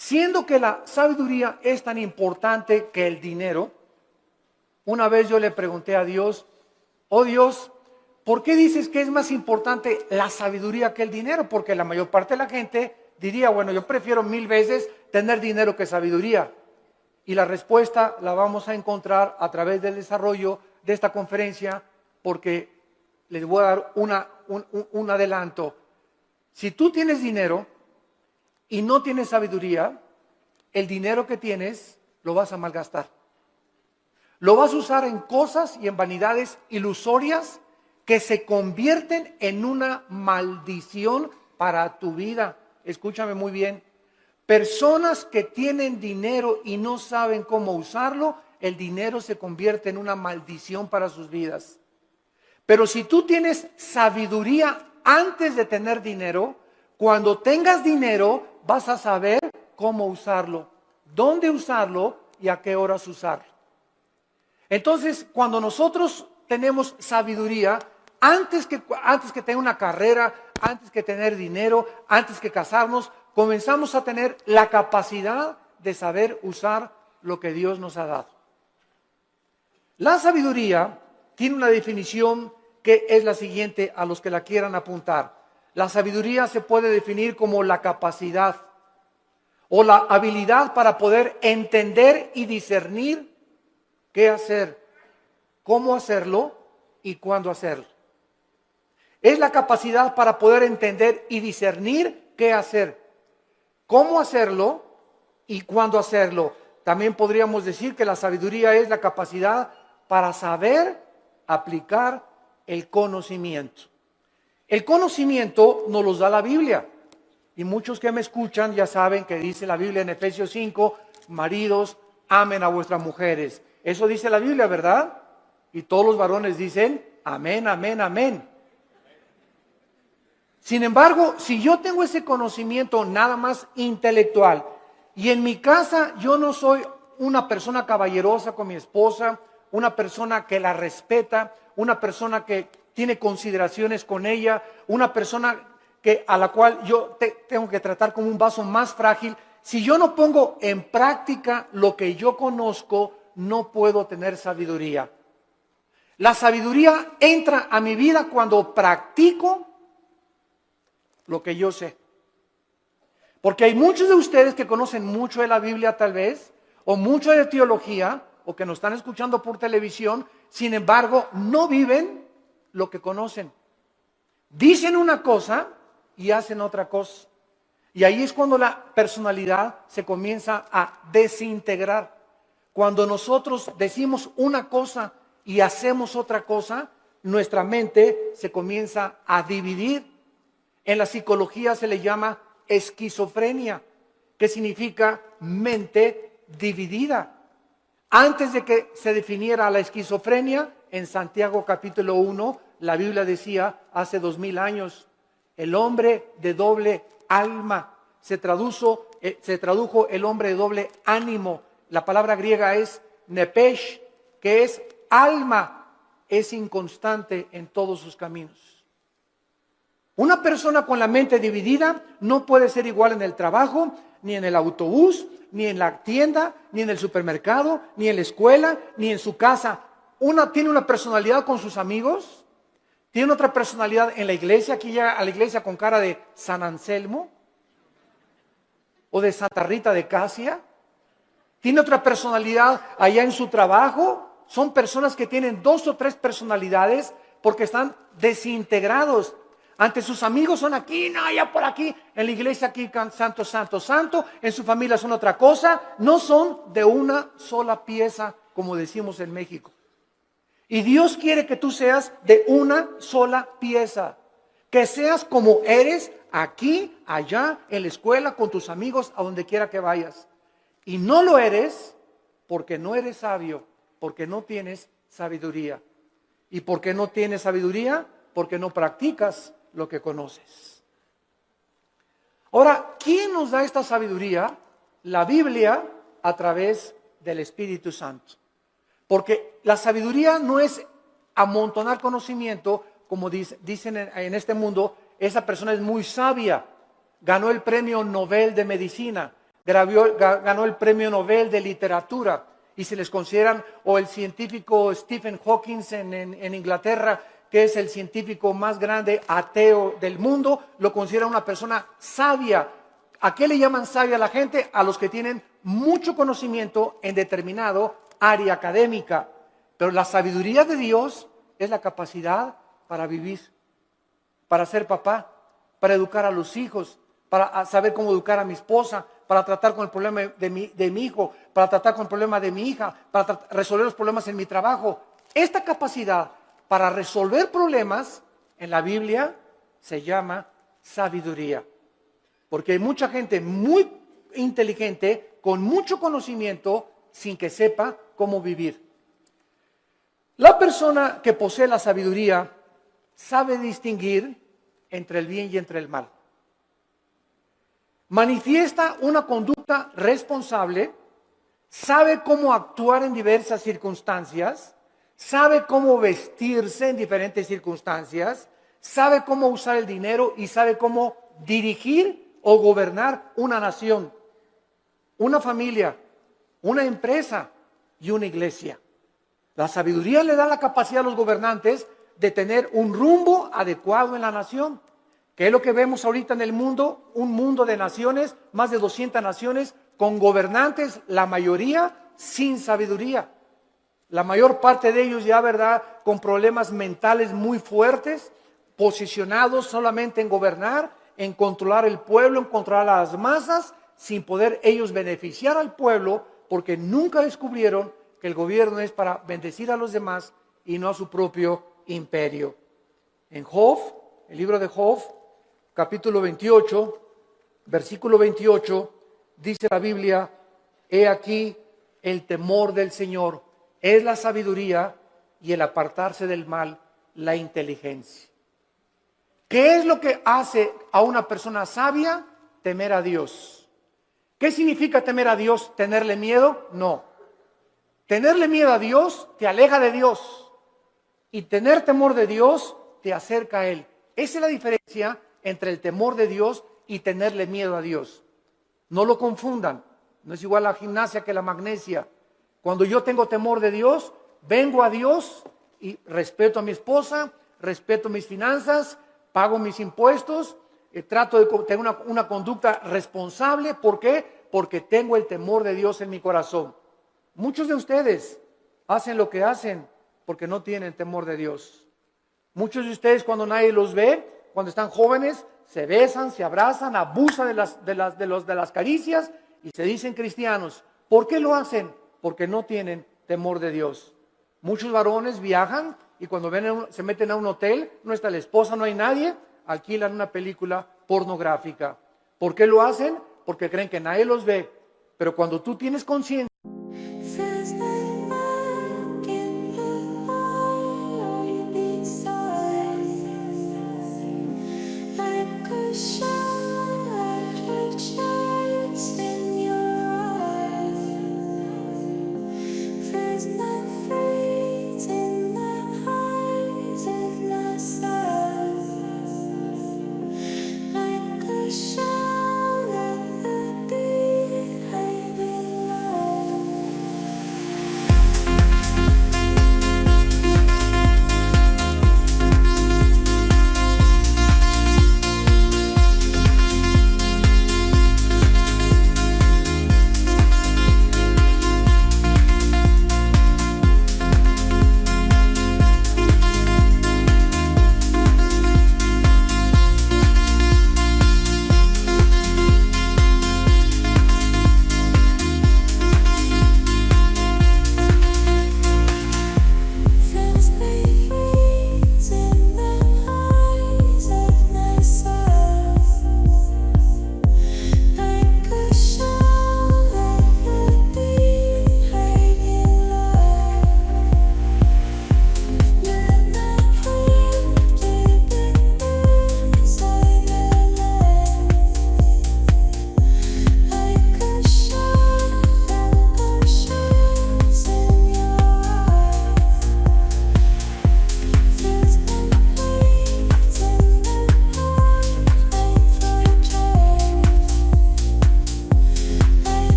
Siendo que la sabiduría es tan importante que el dinero, una vez yo le pregunté a Dios, oh Dios, ¿por qué dices que es más importante la sabiduría que el dinero? Porque la mayor parte de la gente diría, bueno, yo prefiero 1000 veces tener dinero que sabiduría. Y la respuesta la vamos a encontrar a través del desarrollo de esta conferencia, porque les voy a dar un adelanto. Si tú tienes dinero y no tienes sabiduría, el dinero que tienes lo vas a malgastar. Lo vas a usar en cosas y en vanidades ilusorias que se convierten en una maldición para tu vida. Escúchame muy bien. Personas que tienen dinero y no saben cómo usarlo, el dinero se convierte en una maldición para sus vidas. Pero si tú tienes sabiduría antes de tener dinero, cuando tengas dinero vas a saber cómo usarlo, dónde usarlo y a qué horas usarlo. Entonces, cuando nosotros tenemos sabiduría, antes que tener una carrera, antes que tener dinero, antes que casarnos, comenzamos a tener la capacidad de saber usar lo que Dios nos ha dado. La sabiduría tiene una definición que es la siguiente a los que la quieran apuntar. La sabiduría se puede definir como la capacidad o la habilidad para poder entender y discernir qué hacer, cómo hacerlo y cuándo hacerlo. Es la capacidad para poder entender y discernir qué hacer, cómo hacerlo y cuándo hacerlo. También podríamos decir que la sabiduría es la capacidad para saber aplicar el conocimiento. El conocimiento nos lo da la Biblia. Y muchos que me escuchan ya saben que dice la Biblia en Efesios 5, maridos, amen a vuestras mujeres. Eso dice la Biblia, ¿verdad? Y todos los varones dicen, amén, amén, amén. Sin embargo, si yo tengo ese conocimiento nada más intelectual y en mi casa yo no soy una persona caballerosa con mi esposa, una persona que la respeta, una persona que tiene consideraciones con ella, una persona a la cual yo tengo que tratar como un vaso más frágil, si yo no pongo en práctica lo que yo conozco, no puedo tener sabiduría. La sabiduría entra a mi vida cuando practico lo que yo sé. Porque hay muchos de ustedes que conocen mucho de la Biblia tal vez, o mucho de teología, o que nos están escuchando por televisión, sin embargo, no viven lo que conocen. Dicen una cosa y hacen otra cosa. Y ahí es cuando la personalidad se comienza a desintegrar. Cuando nosotros decimos una cosa y hacemos otra cosa, nuestra mente se comienza a dividir. En la psicología se le llama esquizofrenia, que significa mente dividida. Antes de que se definiera la esquizofrenia, en Santiago capítulo 1, la Biblia decía hace 2000 años, el hombre de doble alma, se tradujo el hombre de doble ánimo. La palabra griega es nepesh, que es alma, es inconstante en todos sus caminos. Una persona con la mente dividida no puede ser igual en el trabajo, ni en el autobús, ni en la tienda, ni en el supermercado, ni en la escuela, ni en su casa. Una tiene una personalidad con sus amigos, tiene otra personalidad en la iglesia, aquí llega a la iglesia con cara de San Anselmo o de Santa Rita de Casia. Tiene otra personalidad allá en su trabajo. Son personas que tienen 2 o 3 personalidades porque están desintegrados. Ante sus amigos son aquí, no, allá por aquí. En la iglesia aquí santo, santo, santo. En su familia son otra cosa. No son de una sola pieza, como decimos en México. Y Dios quiere que tú seas de una sola pieza. Que seas como eres aquí, allá, en la escuela, con tus amigos, a donde quiera que vayas. Y no lo eres porque no eres sabio, porque no tienes sabiduría. ¿Y por qué no tienes sabiduría? Porque no practicas lo que conoces. Ahora, ¿quién nos da esta sabiduría? La Biblia a través del Espíritu Santo. Porque la sabiduría no es amontonar conocimiento, como dicen en este mundo, esa persona es muy sabia, ganó el premio Nobel de Medicina, ganó el premio Nobel de literatura y se les consideran, o el científico Stephen Hawking en Inglaterra, que es el científico más grande ateo del mundo, lo considera una persona sabia. ¿A qué le llaman sabia a la gente? A los que tienen mucho conocimiento en determinado área académica. Pero la sabiduría de Dios es la capacidad para vivir, para ser papá, para educar a los hijos, para saber cómo educar a mi esposa, para tratar con el problema de mi hijo, para tratar con el problema de mi hija, para resolver los problemas en mi trabajo. Esta capacidad para resolver problemas en la Biblia se llama sabiduría. Porque hay mucha gente muy inteligente, con mucho conocimiento, sin que sepa cómo vivir. La persona que posee la sabiduría sabe distinguir entre el bien y entre el mal. Manifiesta una conducta responsable, sabe cómo actuar en diversas circunstancias, sabe cómo vestirse en diferentes circunstancias, sabe cómo usar el dinero y sabe cómo dirigir o gobernar una nación, una familia, una empresa y una iglesia. La sabiduría le da la capacidad a los gobernantes de tener un rumbo adecuado en la nación. ¿Qué es lo que vemos ahorita en el mundo? Un mundo de naciones, más de 200 naciones, con gobernantes, la mayoría sin sabiduría. La mayor parte de ellos ya, ¿verdad?, con problemas mentales muy fuertes, posicionados solamente en gobernar, en controlar el pueblo, en controlar a las masas, sin poder ellos beneficiar al pueblo, porque nunca descubrieron que el gobierno es para bendecir a los demás y no a su propio imperio. En Job, el libro de Job, capítulo 28, versículo 28, dice la Biblia: he aquí el temor del Señor es la sabiduría y el apartarse del mal la inteligencia. ¿Qué es lo que hace a una persona sabia? Temer a Dios. ¿Qué significa temer a Dios? ¿Tenerle miedo? No. Tenerle miedo a Dios te aleja de Dios, y tener temor de Dios te acerca a Él. Esa es la diferencia entre el temor de Dios y tenerle miedo a Dios. No lo confundan, no es igual la gimnasia que la magnesia. Cuando yo tengo temor de Dios, vengo a Dios y respeto a mi esposa, respeto mis finanzas, pago mis impuestos, trato de tener una conducta responsable. ¿Por qué? Porque tengo el temor de Dios en mi corazón. Muchos de ustedes hacen lo que hacen porque no tienen temor de Dios. Muchos de ustedes, cuando nadie los ve, cuando están jóvenes, se besan, se abrazan, abusan de las caricias y se dicen cristianos. ¿Por qué lo hacen? Porque no tienen temor de Dios. Muchos varones viajan y cuando se meten a un hotel, no está la esposa, no hay nadie, alquilan una película pornográfica. ¿Por qué lo hacen? Porque creen que nadie los ve. Pero cuando tú tienes conciencia,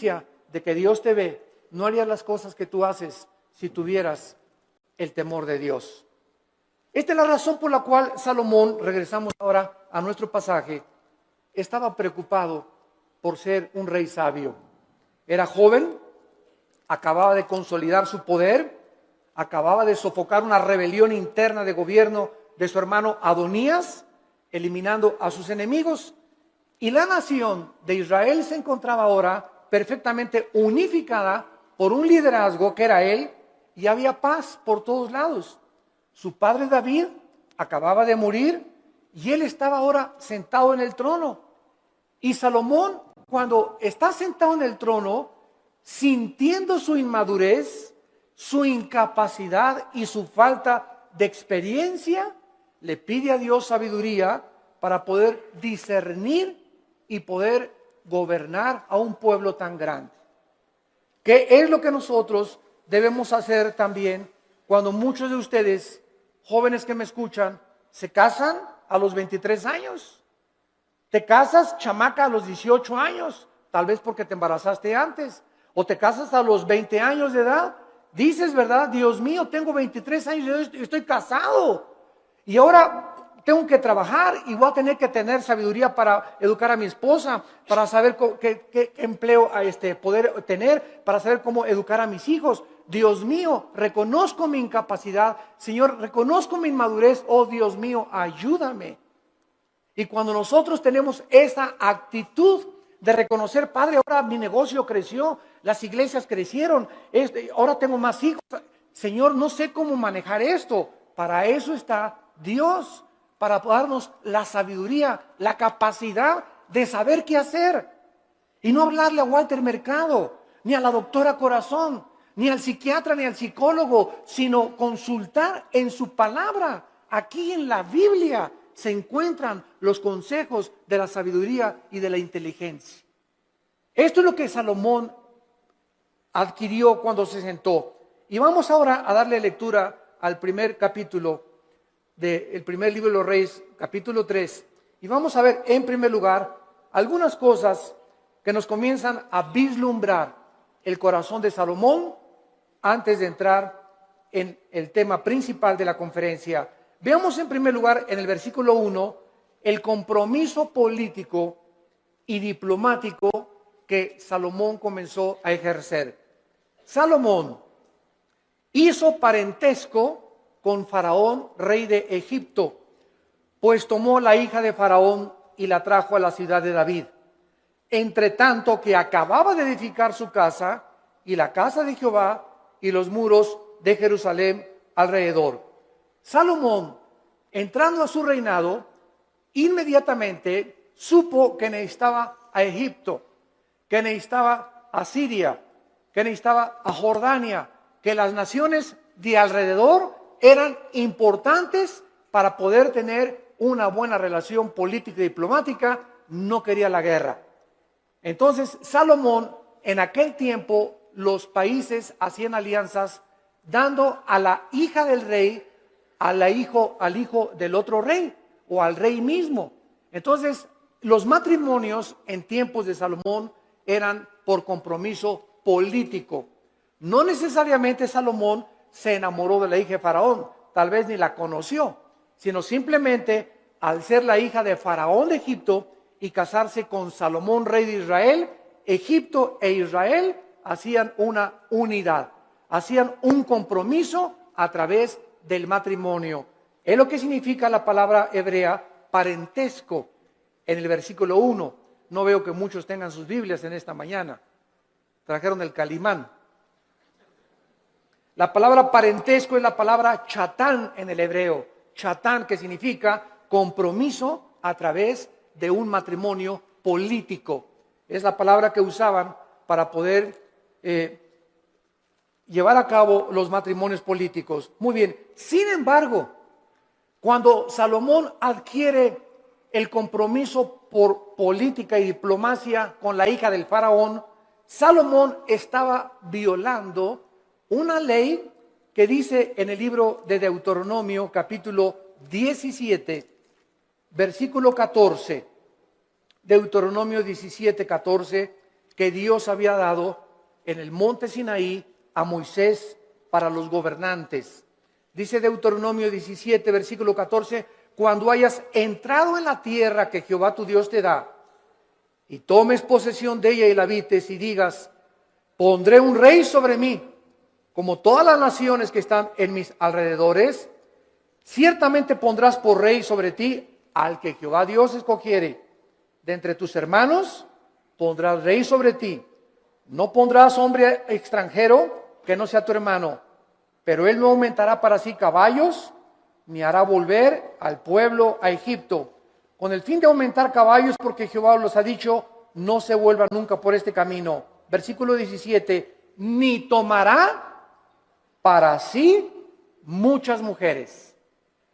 conciencia de que Dios te ve, no harías las cosas que tú haces si tuvieras el temor de Dios. Esta es la razón por la cual Salomón, regresamos ahora a nuestro pasaje, estaba preocupado por ser un rey sabio. Era joven, acababa de consolidar su poder, acababa de sofocar una rebelión interna de gobierno de su hermano Adonías, eliminando a sus enemigos. Y la nación de Israel se encontraba ahora perfectamente unificada por un liderazgo que era él, y había paz por todos lados. Su padre David acababa de morir y él estaba ahora sentado en el trono. Y Salomón, cuando está sentado en el trono, sintiendo su inmadurez, su incapacidad y su falta de experiencia, le pide a Dios sabiduría para poder discernir y poder gobernar a un pueblo tan grande. ¿Qué es lo que nosotros debemos hacer también cuando muchos de ustedes, jóvenes que me escuchan, se casan a los 23 años? Te casas, chamaca, a los 18 años, tal vez porque te embarazaste antes, o te casas a los 20 años de edad. Dices, ¿verdad? Dios mío, tengo 23 años y estoy casado. Y ahora tengo que trabajar y voy a tener que tener sabiduría para educar a mi esposa, para saber qué empleo poder tener, para saber cómo educar a mis hijos. Dios mío, reconozco mi incapacidad. Señor, reconozco mi inmadurez. Oh Dios mío, ayúdame. Y cuando nosotros tenemos esa actitud de reconocer, Padre, ahora mi negocio creció, las iglesias crecieron, ahora tengo más hijos. Señor, no sé cómo manejar esto. Para eso está Dios, para darnos la sabiduría, la capacidad de saber qué hacer. Y no hablarle a Walter Mercado, ni a la doctora Corazón, ni al psiquiatra, ni al psicólogo, sino consultar en su palabra. Aquí en la Biblia se encuentran los consejos de la sabiduría y de la inteligencia. Esto es lo que Salomón adquirió cuando se sentó. Y vamos ahora a darle lectura al primer capítulo del primer libro de los Reyes, capítulo 3. Y vamos a ver en primer lugar algunas cosas que nos comienzan a vislumbrar el corazón de Salomón antes de entrar en el tema principal de la conferencia. Veamos en primer lugar en el versículo 1 el compromiso político y diplomático que Salomón comenzó a ejercer. Salomón hizo parentesco con Faraón, rey de Egipto, pues tomó la hija de Faraón y la trajo a la ciudad de David. Entre tanto que acababa de edificar su casa y la casa de Jehová y los muros de Jerusalén alrededor. Salomón, entrando a su reinado, inmediatamente supo que necesitaba a Egipto, que necesitaba a Siria, que necesitaba a Jordania, que las naciones de alrededor eran importantes para poder tener una buena relación política y diplomática. No quería la guerra. Entonces Salomón, en aquel tiempo, los países hacían alianzas dando a la hija del rey al hijo del otro rey o al rey mismo. Entonces los matrimonios en tiempos de Salomón eran por compromiso político. No necesariamente Salomón se enamoró de la hija de Faraón, tal vez ni la conoció, sino simplemente al ser la hija de Faraón de Egipto y casarse con Salomón, rey de Israel, Egipto e Israel hacían una unidad, hacían un compromiso a través del matrimonio. Es lo que significa la palabra hebrea parentesco en el versículo 1. No veo que muchos tengan sus Biblias en esta mañana. Trajeron el Calimán. La palabra parentesco es la palabra chatán en el hebreo. Chatán, que significa compromiso a través de un matrimonio político. Es la palabra que usaban para poder llevar a cabo los matrimonios políticos. Muy bien. Sin embargo, cuando Salomón adquiere el compromiso por política y diplomacia con la hija del faraón, Salomón estaba violando una ley que dice en el libro de Deuteronomio, capítulo 17, versículo 14. Deuteronomio 17, 14. que Dios había dado en el monte Sinaí a Moisés para los gobernantes. Dice Deuteronomio 17, versículo 14, cuando hayas entrado en la tierra que Jehová tu Dios te da, y tomes posesión de ella y la habites, y digas, pondré un rey sobre mí, como todas las naciones que están en mis alrededores, ciertamente pondrás por rey sobre ti al que Jehová Dios escogiere. De entre tus hermanos pondrás rey sobre ti. No pondrás hombre extranjero que no sea tu hermano, pero él no aumentará para sí caballos, ni hará volver al pueblo a Egipto, con el fin de aumentar caballos, porque Jehová los ha dicho, no se vuelva nunca por este camino. Versículo 17, ni tomará para sí muchas mujeres.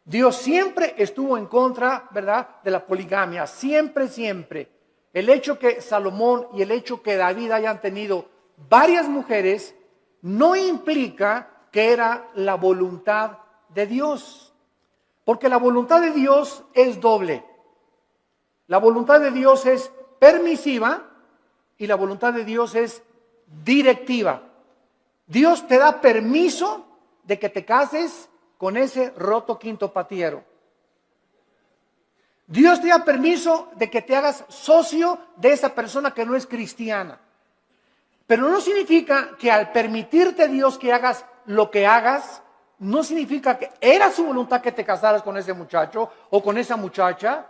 Dios siempre estuvo en contra, ¿verdad?, de la poligamia, siempre, siempre. El hecho que Salomón y el hecho que David hayan tenido varias mujeres no implica que era la voluntad de Dios, porque la voluntad de Dios es doble. La voluntad de Dios es permisiva y la voluntad de Dios es directiva. Dios te da permiso de que te cases con ese roto quinto patiero. Dios te da permiso de que te hagas socio de esa persona que no es cristiana. Pero no significa que al permitirte Dios que hagas lo que hagas, no significa que era su voluntad que te casaras con ese muchacho o con esa muchacha,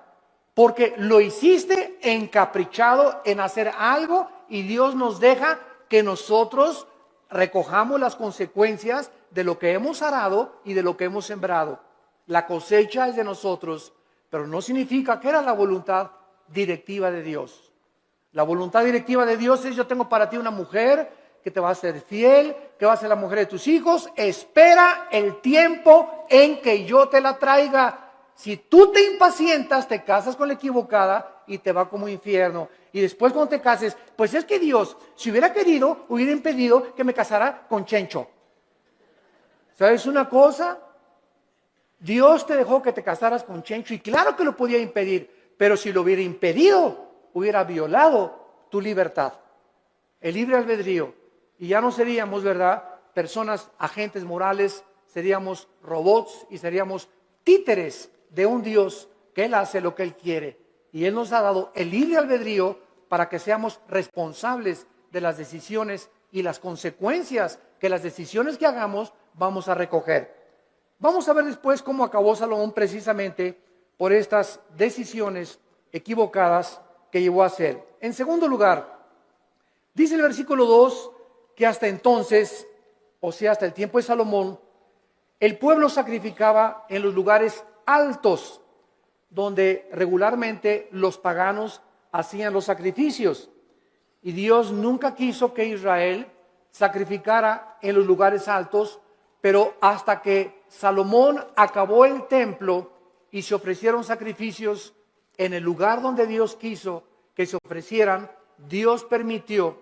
porque lo hiciste encaprichado en hacer algo y Dios nos deja que nosotros recojamos las consecuencias de lo que hemos arado y de lo que hemos sembrado. La cosecha es de nosotros, pero no significa que era la voluntad directiva de Dios. La voluntad directiva de Dios es: yo tengo para ti una mujer que te va a ser fiel, que va a ser la mujer de tus hijos. Espera el tiempo en que yo te la traiga. Si tú te impacientas, te casas con la equivocada y te va como infierno. Y después cuando te cases, pues es que Dios, si hubiera querido, hubiera impedido que me casara con Chencho. ¿Sabes una cosa? Dios te dejó que te casaras con Chencho y claro que lo podía impedir, pero si lo hubiera impedido, hubiera violado tu libertad, el libre albedrío. Y ya no seríamos, ¿verdad?, personas, agentes morales, seríamos robots y seríamos títeres de un Dios que Él hace lo que Él quiere. Y Él nos ha dado el libre albedrío para que seamos responsables de las decisiones y las consecuencias que las decisiones que hagamos vamos a recoger. Vamos a ver después cómo acabó Salomón precisamente por estas decisiones equivocadas que llevó a hacer. En segundo lugar, dice el versículo 2 que hasta entonces, o sea, hasta el tiempo de Salomón, el pueblo sacrificaba en los lugares altos, donde regularmente los paganos hacían los sacrificios. Y Dios nunca quiso que Israel sacrificara en los lugares altos, pero hasta que Salomón acabó el templo y se ofrecieron sacrificios en el lugar donde Dios quiso que se ofrecieran, Dios permitió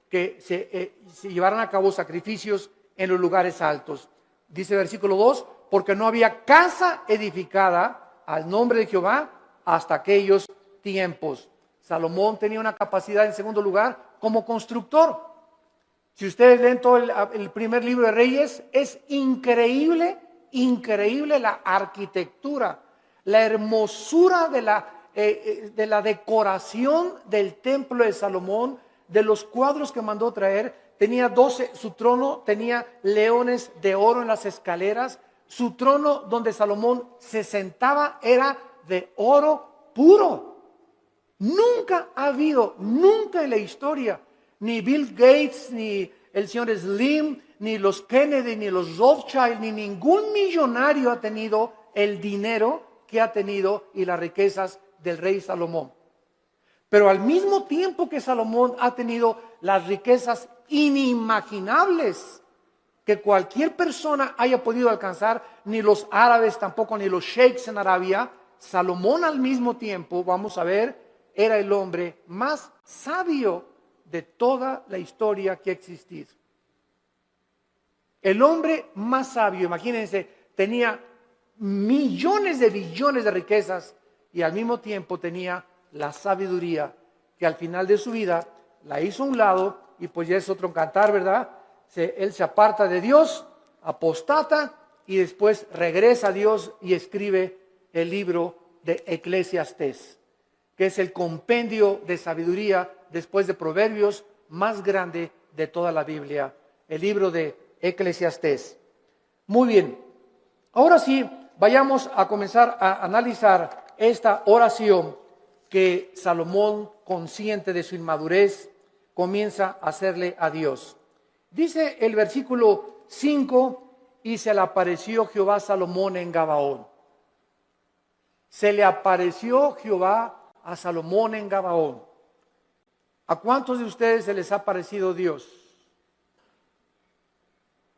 que se llevaran a cabo sacrificios en los lugares altos. Dice el versículo 2, porque no había casa edificada al nombre de Jehová hasta aquellos tiempos. Salomón tenía una capacidad, en segundo lugar, como constructor. Si ustedes leen todo el primer libro de Reyes, es increíble la arquitectura, la hermosura de la decoración del templo de Salomón, de los cuadros que mandó traer. Tenía 12, su trono tenía leones de oro en las escaleras. Su trono donde Salomón se sentaba era de oro puro. Nunca ha habido, nunca en la historia, ni Bill Gates, ni el señor Slim, ni los Kennedy, ni los Rothschild, ni ningún millonario ha tenido el dinero que ha tenido y las riquezas del rey Salomón. Pero al mismo tiempo que Salomón ha tenido las riquezas inimaginables que cualquier persona haya podido alcanzar, ni los árabes tampoco, ni los sheiks en Arabia, Salomón al mismo tiempo, vamos a ver, era el hombre más sabio de toda la historia que ha existido. El hombre más sabio, imagínense, tenía millones de billones de riquezas y al mismo tiempo tenía la sabiduría que al final de su vida la hizo a un lado y pues ya es otro cantar, ¿verdad? Él se aparta de Dios, apostata y después regresa a Dios y escribe el libro de Eclesiastés, que es el compendio de sabiduría después de Proverbios más grande de toda la Biblia, el libro de Eclesiastés. Muy bien, ahora sí, vayamos a comenzar a analizar esta oración que Salomón, consciente de su inmadurez, comienza a hacerle a Dios. Dice el versículo 5, y se le apareció Jehová a Salomón en Gabaón. Se le apareció Jehová a Salomón en Gabaón. ¿A cuántos de ustedes se les ha parecido Dios?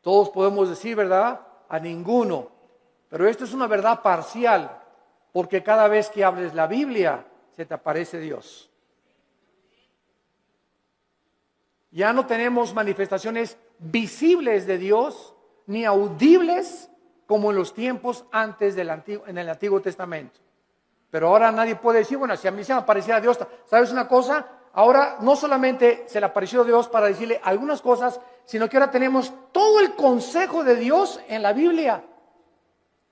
Todos podemos decir, ¿verdad? A ninguno. Pero esto es una verdad parcial, porque cada vez que hables la Biblia, se te aparece Dios. Ya no tenemos manifestaciones visibles de Dios, ni audibles como en los tiempos antes en el Antiguo Testamento. Pero ahora nadie puede decir, bueno, si a mí se me apareciera Dios, ¿sabes una cosa? Ahora no solamente se le apareció Dios para decirle algunas cosas, sino que ahora tenemos todo el consejo de Dios en la Biblia.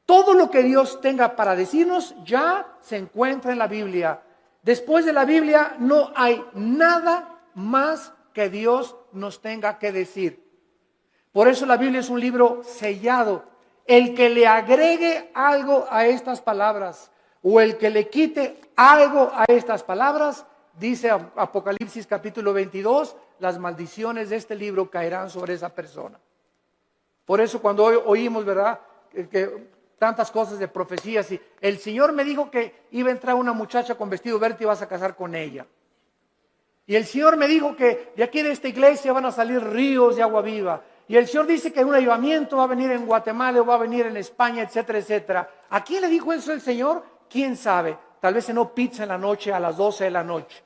Todo lo que Dios tenga para decirnos ya se encuentra en la Biblia. Después de la Biblia no hay nada más que Dios nos tenga que decir. Por eso la Biblia es un libro sellado. El que le agregue algo a estas palabras o el que le quite algo a estas palabras, dice Apocalipsis capítulo 22, las maldiciones de este libro caerán sobre esa persona. Por eso cuando hoy oímos, ¿verdad?, que tantas cosas de profecías, y el Señor me dijo que iba a entrar una muchacha con vestido verde y vas a casar con ella. Y el Señor me dijo que de aquí de esta iglesia van a salir ríos de agua viva. Y el Señor dice que un avivamiento va a venir en Guatemala o va a venir en España, etcétera, etcétera. ¿A quién le dijo eso el Señor? ¿Quién sabe? Tal vez cenó pizza en la noche a las 12 de la noche.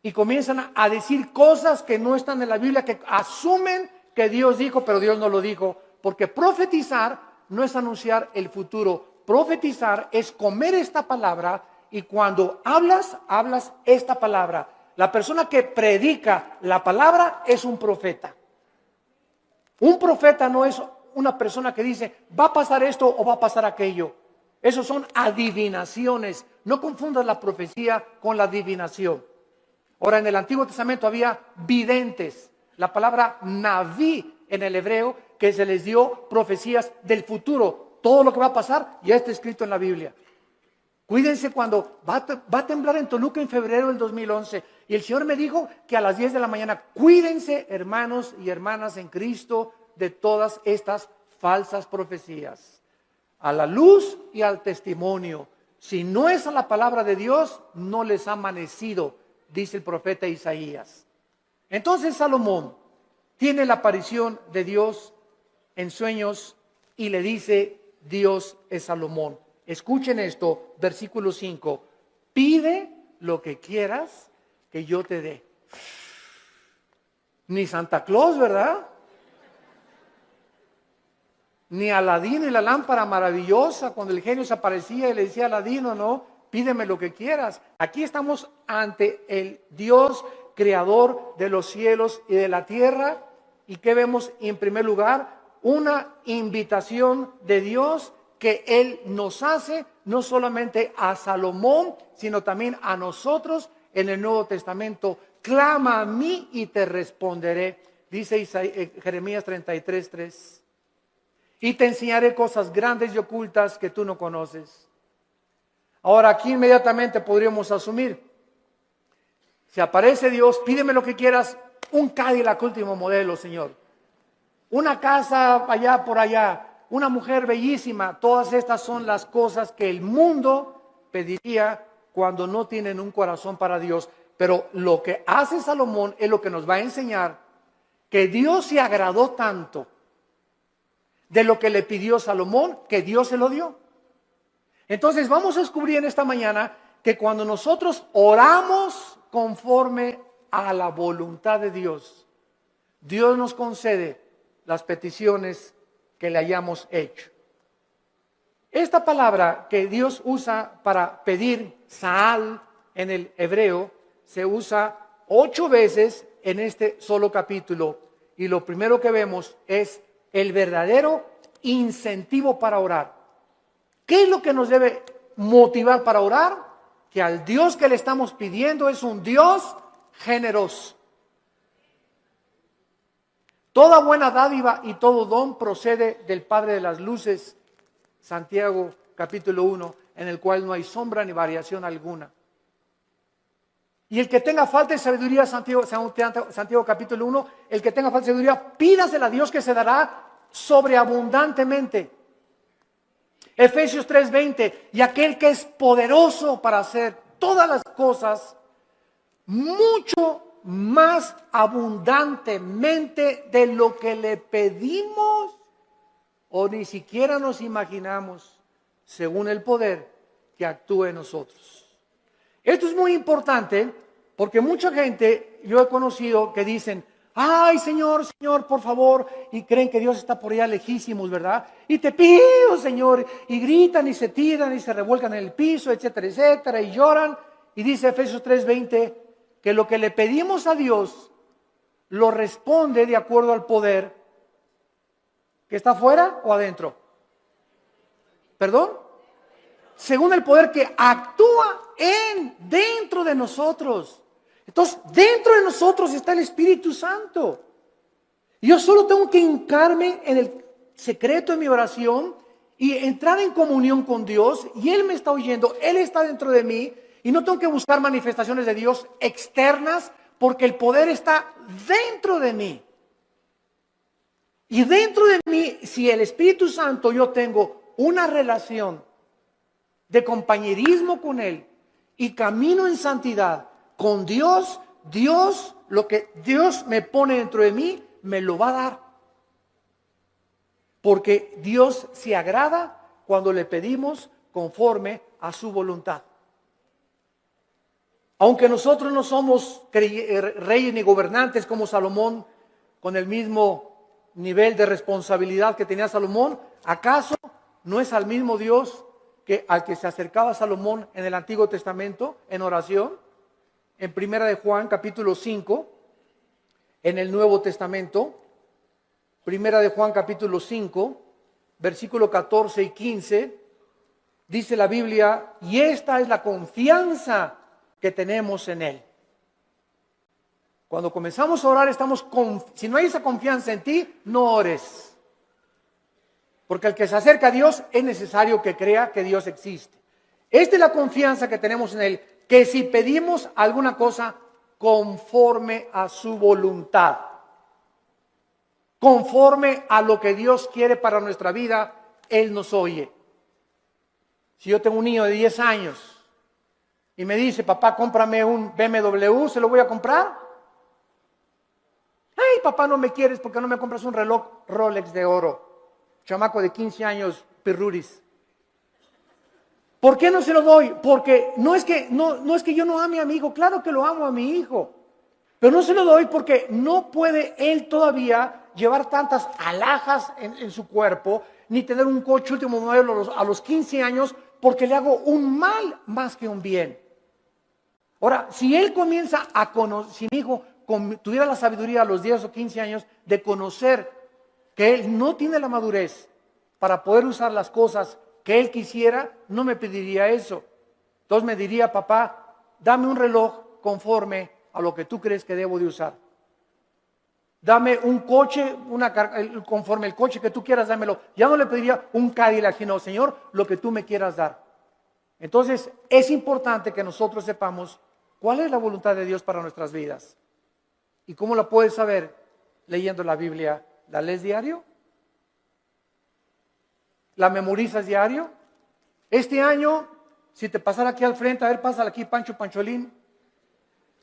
Y comienzan a decir cosas que no están en la Biblia, que asumen que Dios dijo, pero Dios no lo dijo. Porque profetizar no es anunciar el futuro. Profetizar es comer esta palabra y cuando hablas, hablas esta palabra. La persona que predica la palabra es un profeta. Un profeta no es una persona que dice, va a pasar esto o va a pasar aquello. Esos son adivinaciones. No confundas la profecía con la adivinación. Ahora, en el Antiguo Testamento había videntes. La palabra naví en el hebreo, que se les dio profecías del futuro. Todo lo que va a pasar ya está escrito en la Biblia. Cuídense cuando va a temblar en Toluca en febrero del 2011. Y el Señor me dijo que a las 10 de la mañana, cuídense hermanos y hermanas en Cristo de todas estas falsas profecías. A la luz y al testimonio. Si no es a la palabra de Dios, no les ha amanecido, dice el profeta Isaías. Entonces Salomón tiene la aparición de Dios en sueños y le dice, Dios es Salomón. Escuchen esto, versículo 5. Pide lo que quieras que yo te dé. Ni Santa Claus, ¿verdad? Ni Aladino y la lámpara maravillosa, cuando el genio se aparecía y le decía a Aladino, no, pídeme lo que quieras. Aquí estamos ante el Dios creador de los cielos y de la tierra. ¿Y qué vemos en primer lugar? Una invitación de Dios que Él nos hace, no solamente a Salomón, sino también a nosotros en el Nuevo Testamento. Clama a mí y te responderé, dice Jeremías 33:3. Y te enseñaré cosas grandes y ocultas que tú no conoces. Ahora aquí inmediatamente podríamos asumir, si aparece Dios, pídeme lo que quieras, un Cadillac último modelo, Señor. Una casa allá por allá. Una mujer bellísima, todas estas son las cosas que el mundo pediría cuando no tienen un corazón para Dios. Pero lo que hace Salomón es lo que nos va a enseñar que Dios se agradó tanto de lo que le pidió Salomón, que Dios se lo dio. Entonces vamos a descubrir en esta mañana que cuando nosotros oramos conforme a la voluntad de Dios, Dios nos concede las peticiones que le hayamos hecho. Esta palabra que Dios usa para pedir, Saal, en el hebreo, se usa 8 veces en este solo capítulo. Y lo primero que vemos es el verdadero incentivo para orar. ¿Qué es lo que nos debe motivar para orar? Que al Dios que le estamos pidiendo es un Dios generoso. Toda buena dádiva y todo don procede del Padre de las luces, Santiago capítulo 1, en el cual no hay sombra ni variación alguna. Y el que tenga falta de sabiduría, Santiago capítulo 1, el que tenga falta de sabiduría, pídasela a Dios que se dará sobreabundantemente. Efesios 3:20, y aquel que es poderoso para hacer todas las cosas mucho más abundantemente de lo que le pedimos o ni siquiera nos imaginamos, según el poder que actúa en nosotros. Esto es muy importante porque mucha gente, yo he conocido que dicen, ay Señor, Señor, por favor, y creen que Dios está por allá lejísimos, ¿verdad? Y te pido, Señor, y gritan y se tiran y se revuelcan en el piso, etcétera, etcétera, y lloran. Y dice Efesios 3:20 que lo que le pedimos a Dios lo responde de acuerdo al poder que está afuera o adentro. ¿Perdón? Según el poder que actúa dentro de nosotros. Entonces, dentro de nosotros está el Espíritu Santo. Y yo solo tengo que hincarme en el secreto de mi oración y entrar en comunión con Dios. Y Él me está oyendo, Él está dentro de mí. Y no tengo que buscar manifestaciones de Dios externas porque el poder está dentro de mí. Y dentro de mí, si el Espíritu Santo yo tengo una relación de compañerismo con Él y camino en santidad con Dios, lo que Dios me pone dentro de mí, me lo va a dar. Porque Dios se agrada cuando le pedimos conforme a su voluntad. Aunque nosotros no somos reyes ni gobernantes como Salomón, con el mismo nivel de responsabilidad que tenía Salomón, ¿acaso no es al mismo Dios que al que se acercaba Salomón en el Antiguo Testamento en oración? En Primera de Juan capítulo 5, en el Nuevo Testamento, Primera de Juan capítulo 5, versículo 14 y 15, dice la Biblia, y esta es la confianza que tenemos en Él. Cuando comenzamos a orar, si no hay esa confianza en ti, no ores. Porque el que se acerca a Dios es necesario que crea que Dios existe. Esta es la confianza que tenemos en Él, que si pedimos alguna cosa conforme a su voluntad, conforme a lo que Dios quiere para nuestra vida, Él nos oye. Si yo tengo un niño de 10 años y me dice, papá, cómprame un BMW, ¿se lo voy a comprar? Ay, papá, no me quieres porque no me compras un reloj Rolex de oro. Chamaco de 15 años, pirruris. ¿Por qué no se lo doy? Porque no es que yo no ame a mi hijo, claro que lo amo a mi hijo. Pero no se lo doy porque no puede él todavía llevar tantas alhajas en su cuerpo, ni tener un coche último modelo a los 15 años, porque le hago un mal más que un bien. Ahora, si él comienza a conocer, si mi hijo tuviera la sabiduría a los 10 o 15 años de conocer que él no tiene la madurez para poder usar las cosas que él quisiera, no me pediría eso. Entonces me diría, papá, dame un reloj conforme a lo que tú crees que debo de usar. Dame un coche, conforme el coche que tú quieras, dámelo. Ya no le pediría un Cadillac, sino, Señor, lo que tú me quieras dar. Entonces, es importante que nosotros sepamos cuál es la voluntad de Dios para nuestras vidas. ¿Y cómo la puedes saber? Leyendo la Biblia. ¿La lees diario? ¿La memorizas diario? Este año, si te pasara aquí al frente, a ver, pásala aquí, Pancho Pancholín.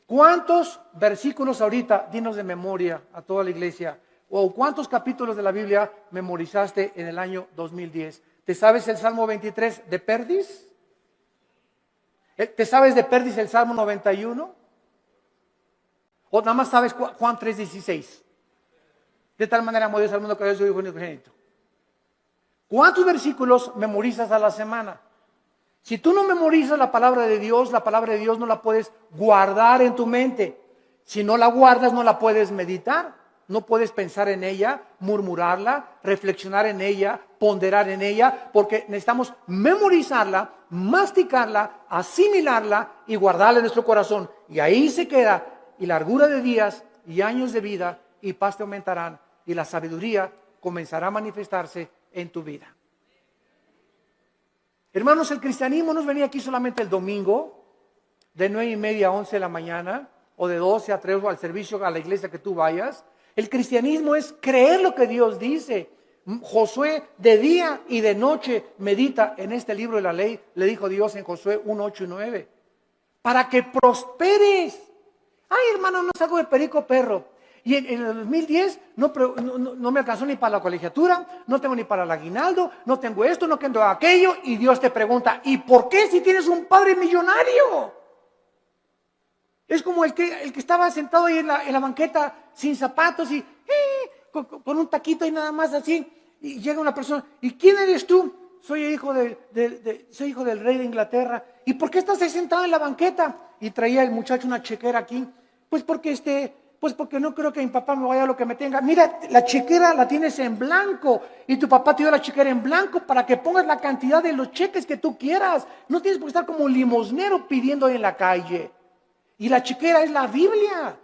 ¿Cuántos versículos ahorita, dinos de memoria a toda la iglesia, o cuántos capítulos de la Biblia memorizaste en el año 2010? ¿Te sabes el Salmo 23 de Perdis? ¿Te sabes de Perdis el Salmo 91? ¿O nada más sabes Juan 3:16? De tal manera amó Dios al mundo que dio a su Hijo unigénito. ¿Cuántos versículos memorizas a la semana? Si tú no memorizas la palabra de Dios no la puedes guardar en tu mente. Si no la guardas, no la puedes meditar. No puedes pensar en ella, murmurarla, reflexionar en ella, ponderar en ella, porque necesitamos memorizarla, masticarla, asimilarla y guardarla en nuestro corazón. Y ahí se queda, y largura de días y años de vida y paz te aumentarán, y la sabiduría comenzará a manifestarse en tu vida. Hermanos, el cristianismo no venía aquí solamente el domingo, de 9:30 a 11 de la mañana, o de 12 a 3 o al servicio a la iglesia que tú vayas. El cristianismo es creer lo que Dios dice. Josué de día y de noche medita en este libro de la ley, le dijo Dios en Josué 1:8 y 9, para que prosperes. Ay, hermano, no salgo de perico perro. Y en el 2010 no me alcanzó ni para la colegiatura, no tengo ni para el aguinaldo, no tengo esto, no tengo aquello. Y Dios te pregunta, ¿y por qué si tienes un padre millonario? Es como el que estaba sentado ahí en la banqueta sin zapatos y con un taquito y nada más así. Y llega una persona, ¿y quién eres tú? Soy hijo del rey de Inglaterra. ¿Y por qué estás ahí sentado en la banqueta? Y traía el muchacho una chequera aquí. Pues porque no creo que mi papá me vaya a lo que me tenga. Mira, la chequera la tienes en blanco y tu papá te dio la chequera en blanco para que pongas la cantidad de los cheques que tú quieras. No tienes por qué estar como un limosnero pidiendo ahí en la calle. Y la chequera es la Biblia.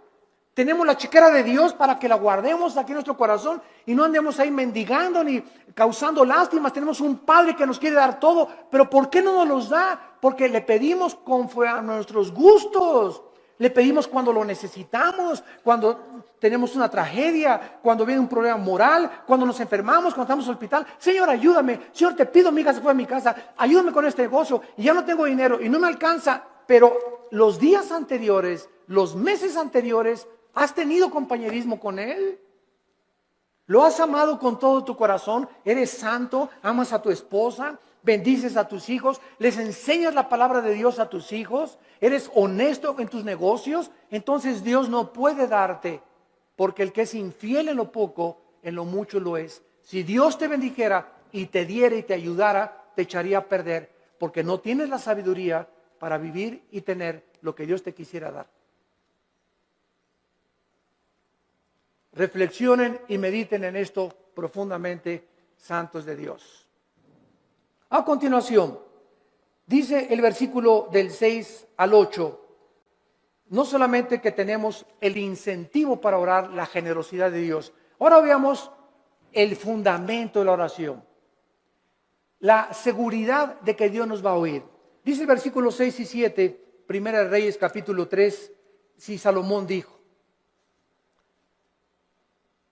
Tenemos la chequera de Dios para que la guardemos aquí en nuestro corazón y no andemos ahí mendigando ni causando lástimas. Tenemos un Padre que nos quiere dar todo, pero ¿por qué no nos los da? Porque le pedimos conforme a nuestros gustos. Le pedimos cuando lo necesitamos, cuando tenemos una tragedia, cuando viene un problema moral, cuando nos enfermamos, cuando estamos en el hospital. Señor, ayúdame. Señor, te pido, mi hija se fue a mi casa. Ayúdame con este negocio y ya no tengo dinero y no me alcanza. Pero los días anteriores, los meses anteriores, ¿has tenido compañerismo con Él? ¿Lo has amado con todo tu corazón? ¿Eres santo? ¿Amas a tu esposa? ¿Bendices a tus hijos? ¿Les enseñas la palabra de Dios a tus hijos? ¿Eres honesto en tus negocios? Entonces Dios no puede darte, porque el que es infiel en lo poco, en lo mucho lo es. Si Dios te bendijera y te diera y te ayudara, te echaría a perder, porque no tienes la sabiduría para vivir y tener lo que Dios te quisiera dar. Reflexionen y mediten en esto profundamente, santos de Dios. A continuación, dice el versículo del 6 al 8, no solamente que tenemos el incentivo para orar, la generosidad de Dios. Ahora veamos el fundamento de la oración, la seguridad de que Dios nos va a oír. Dice el versículo 6 y 7, Primera de Reyes capítulo 3, si Salomón dijo,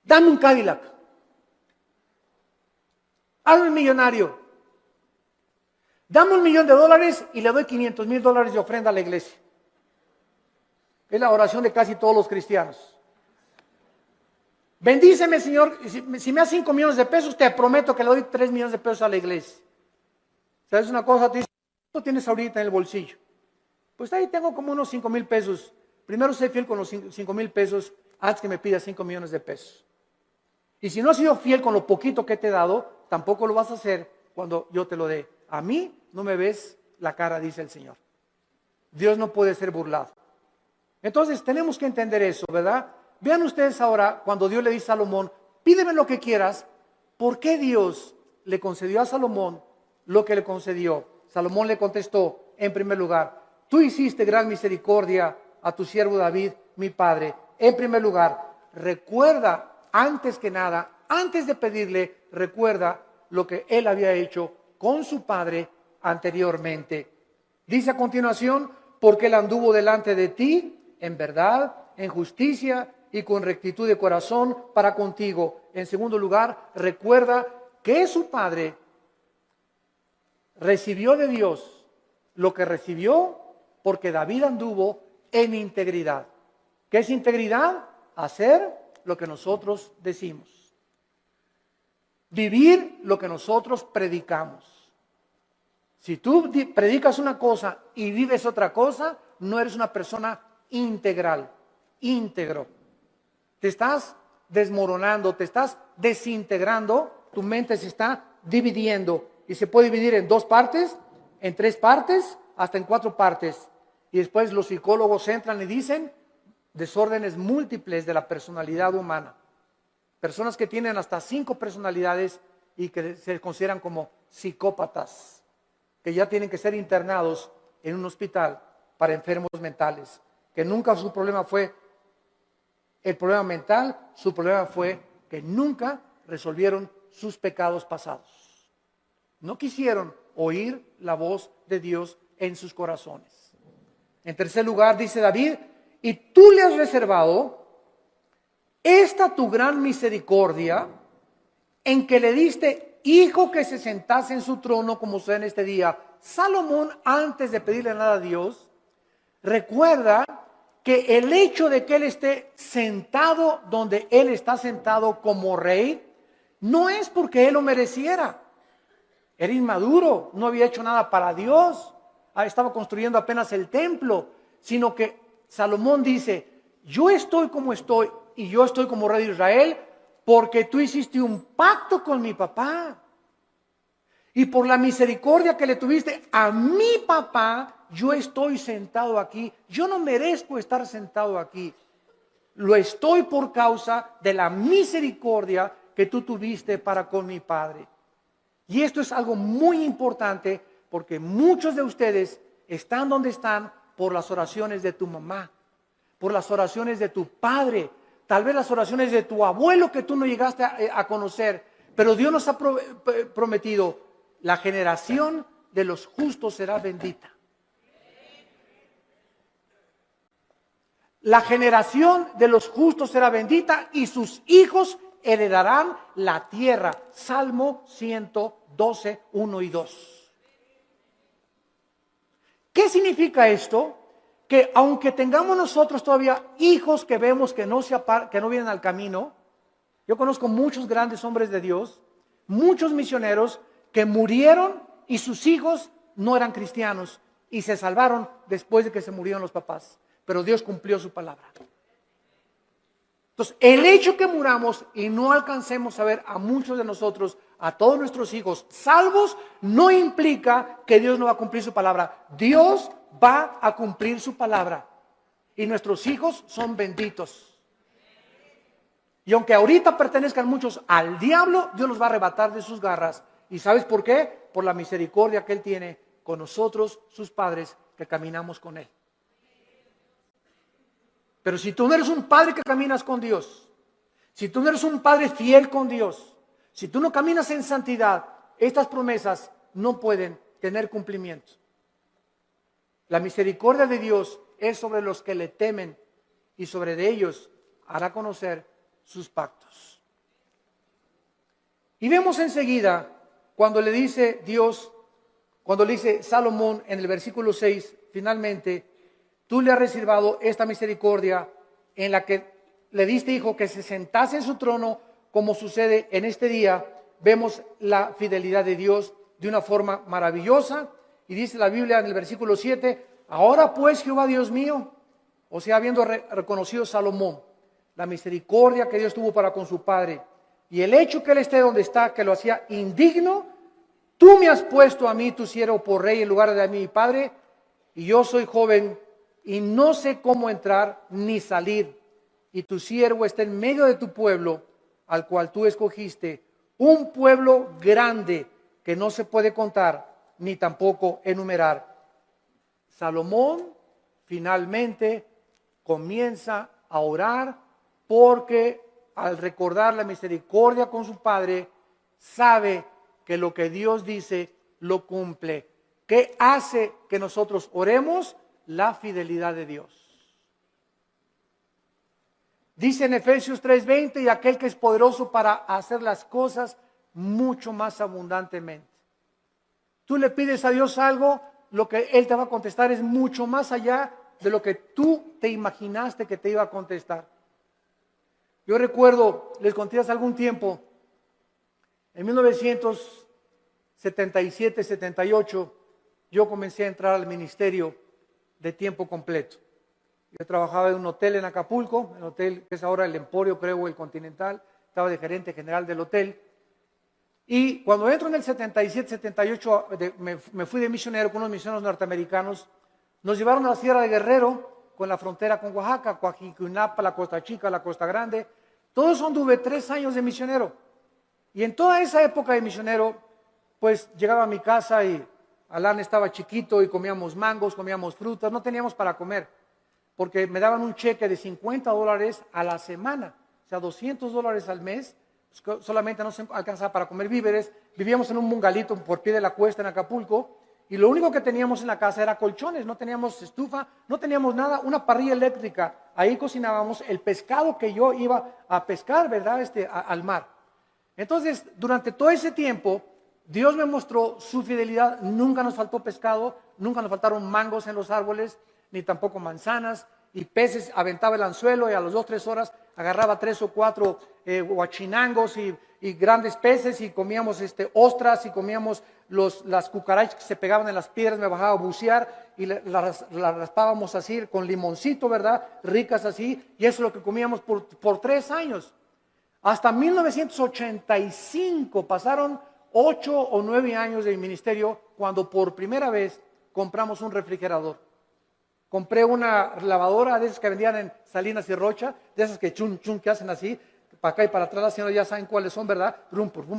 dame un Cadillac, hazme millonario, dame $1,000,000 y le doy $500,000 de ofrenda a la iglesia. Es la oración de casi todos los cristianos. Bendíceme, Señor, si me das 5 millones de pesos, te prometo que le doy 3 millones de pesos a la iglesia. ¿Sabes una cosa? Te dice, ¿cuánto tienes ahorita en el bolsillo? Pues ahí tengo como unos 5,000 pesos. Primero sé fiel con los 5,000 pesos antes que me pidas 5 millones de pesos. Y si no has sido fiel con lo poquito que te he dado, tampoco lo vas a hacer cuando yo te lo dé. A mí no me ves la cara, dice el Señor. Dios no puede ser burlado. Entonces tenemos que entender eso, ¿verdad? Vean ustedes ahora cuando Dios le dice a Salomón, pídeme lo que quieras. ¿Por qué Dios le concedió a Salomón lo que le concedió? Salomón le contestó, en primer lugar, tú hiciste gran misericordia a tu siervo David, mi padre. En primer lugar, recuerda, antes que nada, antes de pedirle, recuerda lo que él había hecho con su padre anteriormente. Dice a continuación, porque él anduvo delante de ti en verdad, en justicia y con rectitud de corazón para contigo. En segundo lugar, recuerda que su padre recibió de Dios lo que recibió porque David anduvo en integridad. ¿Qué es integridad? Hacer lo que nosotros decimos. Vivir lo que nosotros predicamos. Si tú predicas una cosa y vives otra cosa, no eres una persona integral, íntegro. Te estás desmoronando, te estás desintegrando, tu mente se está dividiendo y se puede dividir en dos partes, en 3 partes, hasta en 4 partes. Y después los psicólogos entran y dicen desórdenes múltiples de la personalidad humana. Personas que tienen hasta 5 personalidades y que se consideran como psicópatas, que ya tienen que ser internados en un hospital para enfermos mentales, que nunca su problema fue el problema mental, su problema fue que nunca resolvieron sus pecados pasados. No quisieron oír la voz de Dios en sus corazones. En tercer lugar, dice David, y tú le has reservado esta tu gran misericordia en que le diste hijo que se sentase en su trono como sucede en este día. Salomón, antes de pedirle nada a Dios, recuerda que el hecho de que él esté sentado donde él está sentado como rey, no es porque él lo mereciera. Era inmaduro, no había hecho nada para Dios, estaba construyendo apenas el templo, sino que Salomón dice, yo estoy como estoy y yo estoy como rey de Israel porque tú hiciste un pacto con mi papá. Y por la misericordia que le tuviste a mi papá, yo estoy sentado aquí. Yo no merezco estar sentado aquí. Lo estoy por causa de la misericordia que tú tuviste para con mi padre. Y esto es algo muy importante porque muchos de ustedes están donde están por las oraciones de tu mamá, por las oraciones de tu padre, tal vez las oraciones de tu abuelo que tú no llegaste a conocer. Pero Dios nos ha prometido, la generación de los justos será bendita. La generación de los justos será bendita y sus hijos heredarán la tierra. Salmo 112, 1 y 2. ¿Qué significa esto? Que aunque tengamos nosotros todavía hijos que vemos que no vienen al camino, yo conozco muchos grandes hombres de Dios, muchos misioneros que murieron y sus hijos no eran cristianos y se salvaron después de que se murieron los papás. Pero Dios cumplió su palabra. Entonces, el hecho que muramos y no alcancemos a ver a muchos de nosotros, a todos nuestros hijos salvos, no implica que Dios no va a cumplir su palabra. Dios va a cumplir su palabra. Y nuestros hijos son benditos. Y aunque ahorita pertenezcan muchos al diablo, Dios los va a arrebatar de sus garras. ¿Y sabes por qué? Por la misericordia que Él tiene con nosotros, sus padres, que caminamos con Él. Pero si tú no eres un padre que caminas con Dios, si tú no eres un padre fiel con Dios, si tú no caminas en santidad, estas promesas no pueden tener cumplimiento. La misericordia de Dios es sobre los que le temen y sobre de ellos hará conocer sus pactos. Y vemos enseguida cuando le dice Dios, cuando le dice Salomón en el versículo 6, finalmente, tú le has reservado esta misericordia en la que le diste hijo que se sentase en su trono, como sucede en este día. Vemos la fidelidad de Dios de una forma maravillosa. Y dice la Biblia en el versículo 7, ahora pues Jehová Dios mío, o sea, habiendo reconocido Salomón la misericordia que Dios tuvo para con su padre y el hecho que él esté donde está, que lo hacía indigno, tú me has puesto a mí, tu siervo, por rey en lugar de a mi padre, y yo soy joven y no sé cómo entrar ni salir, y tu siervo está en medio de tu pueblo, al cual tú escogiste, un pueblo grande que no se puede contar ni tampoco enumerar. Salomón finalmente comienza a orar porque al recordar la misericordia con su padre, sabe que lo que Dios dice lo cumple. ¿Qué hace que nosotros oremos? La fidelidad de Dios. Dice en Efesios 3:20, y aquel que es poderoso para hacer las cosas mucho más abundantemente. Tú le pides a Dios algo, lo que Él te va a contestar es mucho más allá de lo que tú te imaginaste que te iba a contestar. Yo recuerdo, les conté hace algún tiempo, en 1977, 78, yo comencé a entrar al ministerio de tiempo completo. Yo trabajaba en un hotel en Acapulco, el hotel que es ahora el Emporio, creo, el Continental, estaba de gerente general del hotel. Y cuando entro en el 77, 78, me fui de misionero con unos misioneros norteamericanos. Nos llevaron a la Sierra de Guerrero, con la frontera con Oaxaca, Coajicuinapa, la Costa Chica, la Costa Grande. Todo eso anduve 3 años de misionero. Y en toda esa época de misionero, pues llegaba a mi casa y Alan estaba chiquito y comíamos mangos, comíamos frutas, no teníamos para comer, porque me daban un cheque de $50 a la semana, o sea, $200 al mes, solamente no se alcanzaba para comer víveres. Vivíamos en un bungalito por pie de la cuesta en Acapulco, y lo único que teníamos en la casa era colchones, no teníamos estufa, no teníamos nada, una parrilla eléctrica. Ahí cocinábamos el pescado que yo iba a pescar, ¿verdad? Al mar. Entonces, durante todo ese tiempo, Dios me mostró su fidelidad. Nunca nos faltó pescado, nunca nos faltaron mangos en los árboles, ni tampoco manzanas, y peces. Aventaba el anzuelo y a las 2 o 3 horas agarraba 3 o 4 huachinangos y grandes peces, y comíamos ostras, y comíamos las cucarachas que se pegaban en las piedras. Me bajaba a bucear y las raspábamos así con limoncito, ¿verdad? Ricas así, y eso es lo que comíamos por 3 años. Hasta 1985 pasaron 8 o 9 años de mi ministerio, cuando por primera vez compramos un refrigerador. Compré una lavadora de esas que vendían en Salinas y Rocha, de esas que chun chun que hacen así, para acá y para atrás. Las señoras ya saben cuáles son, ¿verdad?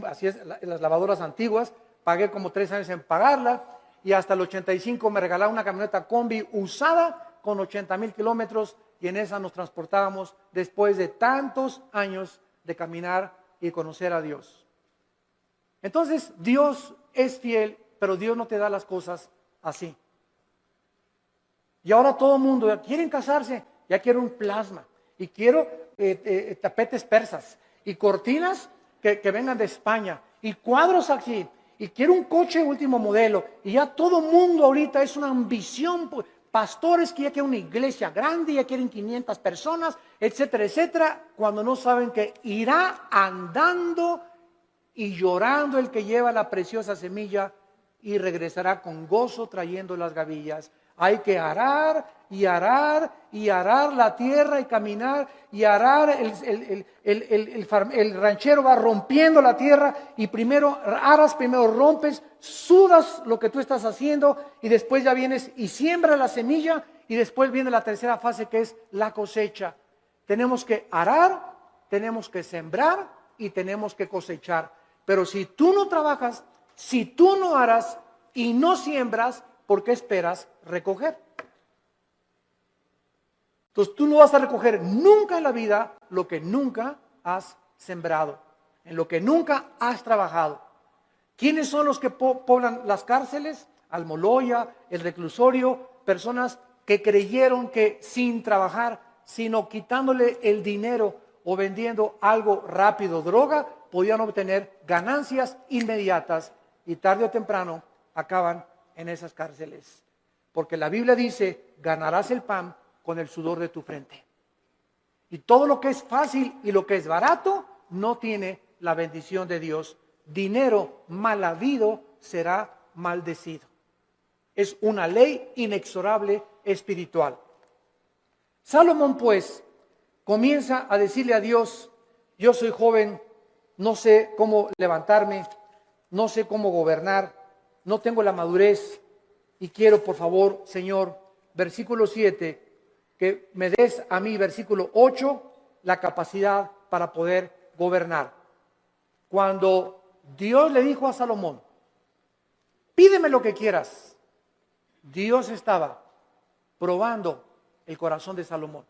Así es, las lavadoras antiguas. Pagué como 3 años en pagarla, y hasta el 85 me regalaron una camioneta combi usada con 80,000 kilómetros, y en esa nos transportábamos después de tantos años de caminar y conocer a Dios. Entonces, Dios es fiel, pero Dios no te da las cosas así. Y ahora todo el mundo, quieren casarse, ya quiero un plasma, y quiero tapetes persas, y cortinas que vengan de España, y cuadros aquí, y quiero un coche último modelo, y ya todo el mundo ahorita es una ambición. Pastores que ya quieren una iglesia grande, ya quieren 500 personas, etcétera, etcétera, cuando no saben que irá andando y llorando el que lleva la preciosa semilla, y regresará con gozo trayendo las gavillas. Hay que arar y arar y arar la tierra, y caminar y arar. El ranchero va rompiendo la tierra, y primero aras, primero rompes, sudas lo que tú estás haciendo, y después ya vienes y siembras la semilla, y después viene la tercera fase, que es la cosecha. Tenemos que arar, tenemos que sembrar y tenemos que cosechar. Pero si tú no trabajas, si tú no aras y no siembras, ¿por qué esperas recoger? Entonces tú no vas a recoger nunca en la vida lo que nunca has sembrado, en lo que nunca has trabajado. ¿Quiénes son los que poblan las cárceles? Almoloya, el reclusorio, personas que creyeron que sin trabajar, sino quitándole el dinero o vendiendo algo rápido, droga, podían obtener ganancias inmediatas, y tarde o temprano acaban en esas cárceles. Porque la Biblia dice: ganarás el pan con el sudor de tu frente. Y todo lo que es fácil y lo que es barato no tiene la bendición de Dios. Dinero mal habido será maldecido. Es una ley inexorable espiritual. Salomón, pues, comienza a decirle a Dios: yo soy joven, no sé cómo levantarme, no sé cómo gobernar, no tengo la madurez, y quiero, por favor, Señor, versículo 7, que me des a mí, versículo 8, la capacidad para poder gobernar. Cuando Dios le dijo a Salomón: pídeme lo que quieras, Dios estaba probando el corazón de Salomón.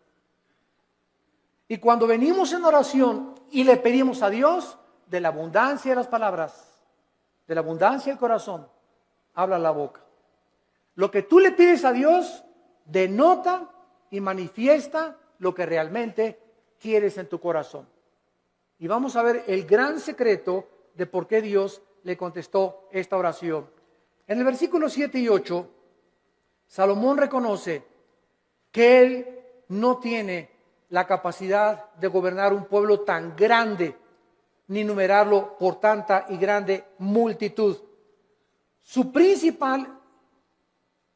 Y cuando venimos en oración y le pedimos a Dios, de la abundancia de las palabras, de la abundancia del corazón, habla la boca. Lo que tú le pides a Dios denota y manifiesta lo que realmente quieres en tu corazón. Y vamos a ver el gran secreto de por qué Dios le contestó esta oración. En el versículo 7 y 8, Salomón reconoce que él no tiene la capacidad de gobernar un pueblo tan grande, ni numerarlo por tanta y grande multitud. Su principal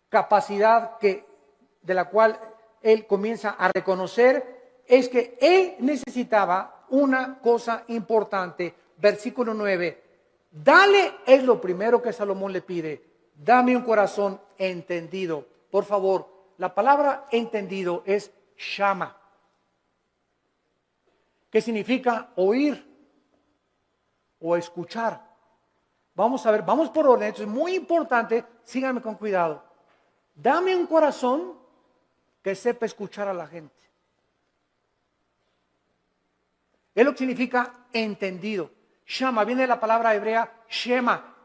capacidad de la cual él comienza a reconocer es que él necesitaba una cosa importante. Versículo 9: Dale es lo primero que Salomón le pide. Dame un corazón entendido. Por favor, la palabra entendido es shama, que significa oír o escuchar. Vamos a ver, vamos por orden, esto es muy importante, síganme con cuidado. Dame un corazón que sepa escuchar a la gente. Es lo que significa entendido. Shama, viene de la palabra hebrea Shema.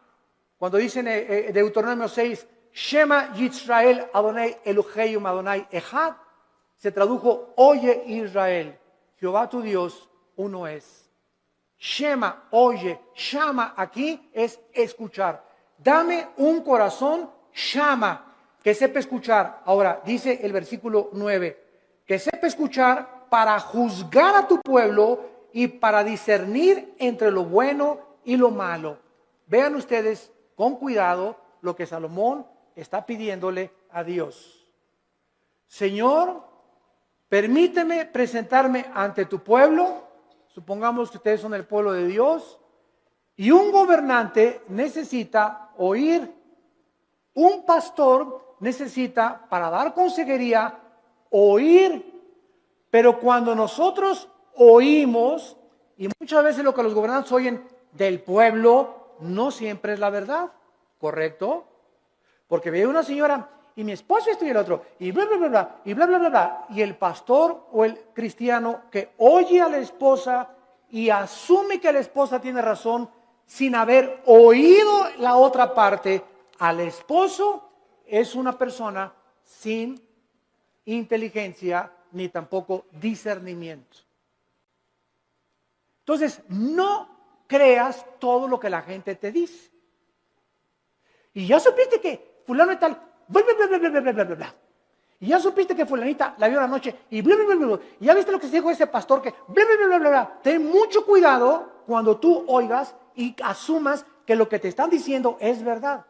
Cuando dicen Deuteronomio 6, Shema Yisrael Adonai Elohim Adonai Echad, se tradujo, oye Israel, Jehová tu Dios, uno es. Shema, oye, Shama aquí es escuchar. Dame un corazón Shama, que sepa escuchar. Ahora, dice el versículo 9, que sepa escuchar para juzgar a tu pueblo y para discernir entre lo bueno y lo malo. Vean ustedes con cuidado lo que Salomón está pidiéndole a Dios. Señor, permíteme presentarme ante tu pueblo. Supongamos que ustedes son el pueblo de Dios. Y un gobernante necesita oír. Un pastor necesita, para dar consejería, oír. Pero cuando nosotros oímos, y muchas veces lo que los gobernantes oyen del pueblo, no siempre es la verdad, ¿correcto? Porque ve una señora, y mi esposo esto y el otro, y bla, bla, bla, bla, y bla, bla, bla, bla. Y el pastor o el cristiano que oye a la esposa y asume que la esposa tiene razón, sin haber oído la otra parte, al esposo, es una persona sin inteligencia ni tampoco discernimiento. Entonces, no creas todo lo que la gente te dice. Y ya supiste que fulano y tal, bla, bla, bla, bla, bla, bla, bla, bla. Y ya supiste que fulanita la vio la noche y bla, bla, bla, bla, bla. Y ya viste lo que se dijo ese pastor que bla, bla, bla, bla, bla, bla. Ten mucho cuidado cuando tú oigas y asumas que lo que te están diciendo es verdad.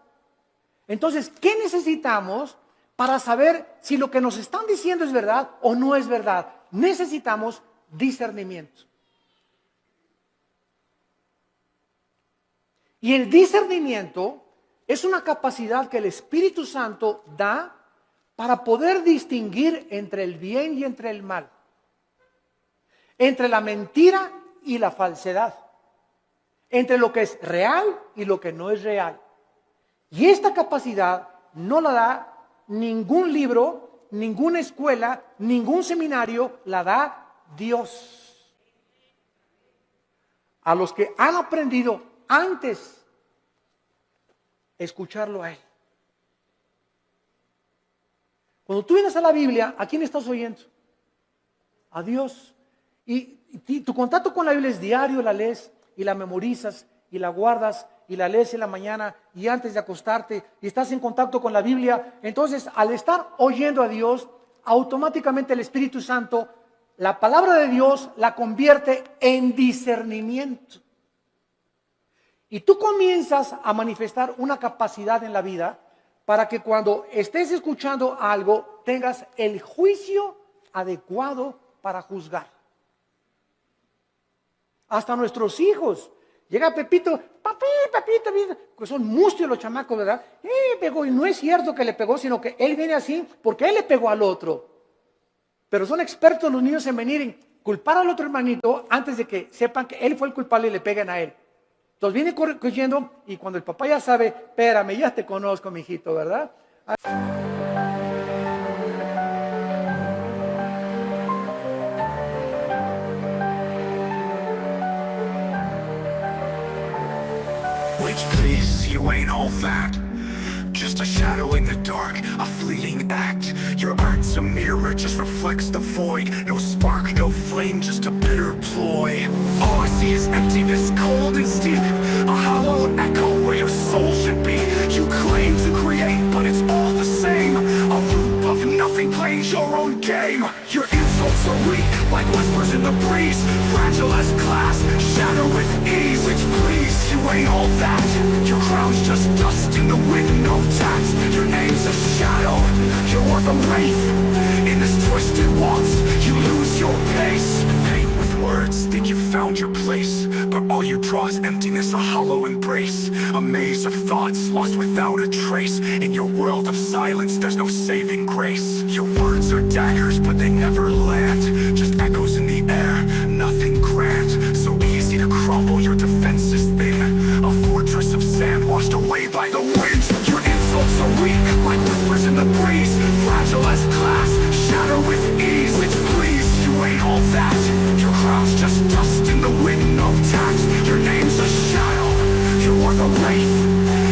Entonces, ¿qué necesitamos para saber si lo que nos están diciendo es verdad o no es verdad? Necesitamos discernimiento. Y el discernimiento es una capacidad que el Espíritu Santo da para poder distinguir entre el bien y entre el mal, entre la mentira y la falsedad, entre lo que es real y lo que no es real. Y esta capacidad no la da ningún libro, ninguna escuela, ningún seminario, la da Dios. A los que han aprendido antes escucharlo a Él. Cuando tú vienes a la Biblia, ¿a quién estás oyendo? A Dios. Y tu contacto con la Biblia es diario, la lees y la memorizas y la guardas y la lees en la mañana y antes de acostarte y estás en contacto con la Biblia. Entonces, al estar oyendo a Dios, automáticamente el Espíritu Santo, la palabra de Dios la convierte en discernimiento. Y tú comienzas a manifestar una capacidad en la vida para que cuando estés escuchando algo tengas el juicio adecuado para juzgar. Hasta nuestros hijos. Llega Pepito, papito, que son mustios los chamacos, ¿verdad? Pegó, y no es cierto que le pegó, sino que él viene así porque él le pegó al otro. Pero son expertos los niños en venir en culpar al otro hermanito antes de que sepan que él fue el culpable y le peguen a él. Entonces viene corriendo y cuando el papá ya sabe, espérame, ya te conozco, mijito, ¿verdad? Which please, you ain't all that. Just a shadow in the dark, a fleeting act. Your art's a mirror, just reflects the void. No spark, no flame, just a bitter ploy. All I see is emptiness, cold and steep. A hollow echo where your soul should be. You claim to create, but it's all the same. A loop of nothing, playing your own game. Your insults are weak, like whispers in the breeze. Fragile as glass, shatter with ease. Which please, you ain't all that. Your crown's just dust in the wind, no tax. Your name's a shadow, you're worth a wraith. In this twisted waltz, you lose your pace. Paint with words, think you found your place, but all you draw is emptiness, a hollow embrace. A maze of thoughts lost without a trace. In your world of silence, there's no saving grace. Your words are daggers, but they never land. Just echoes in the air, nothing grand. So easy to crumble, your defense is thin. A fortress of sand washed away by the wind. Your insults are weak, like whispers in the breeze. Fragile as glass, shatter with ease. Which please, you ain't all that. Your crown's just dust in the wind, no tact. Your name's a shadow, you are the wraith.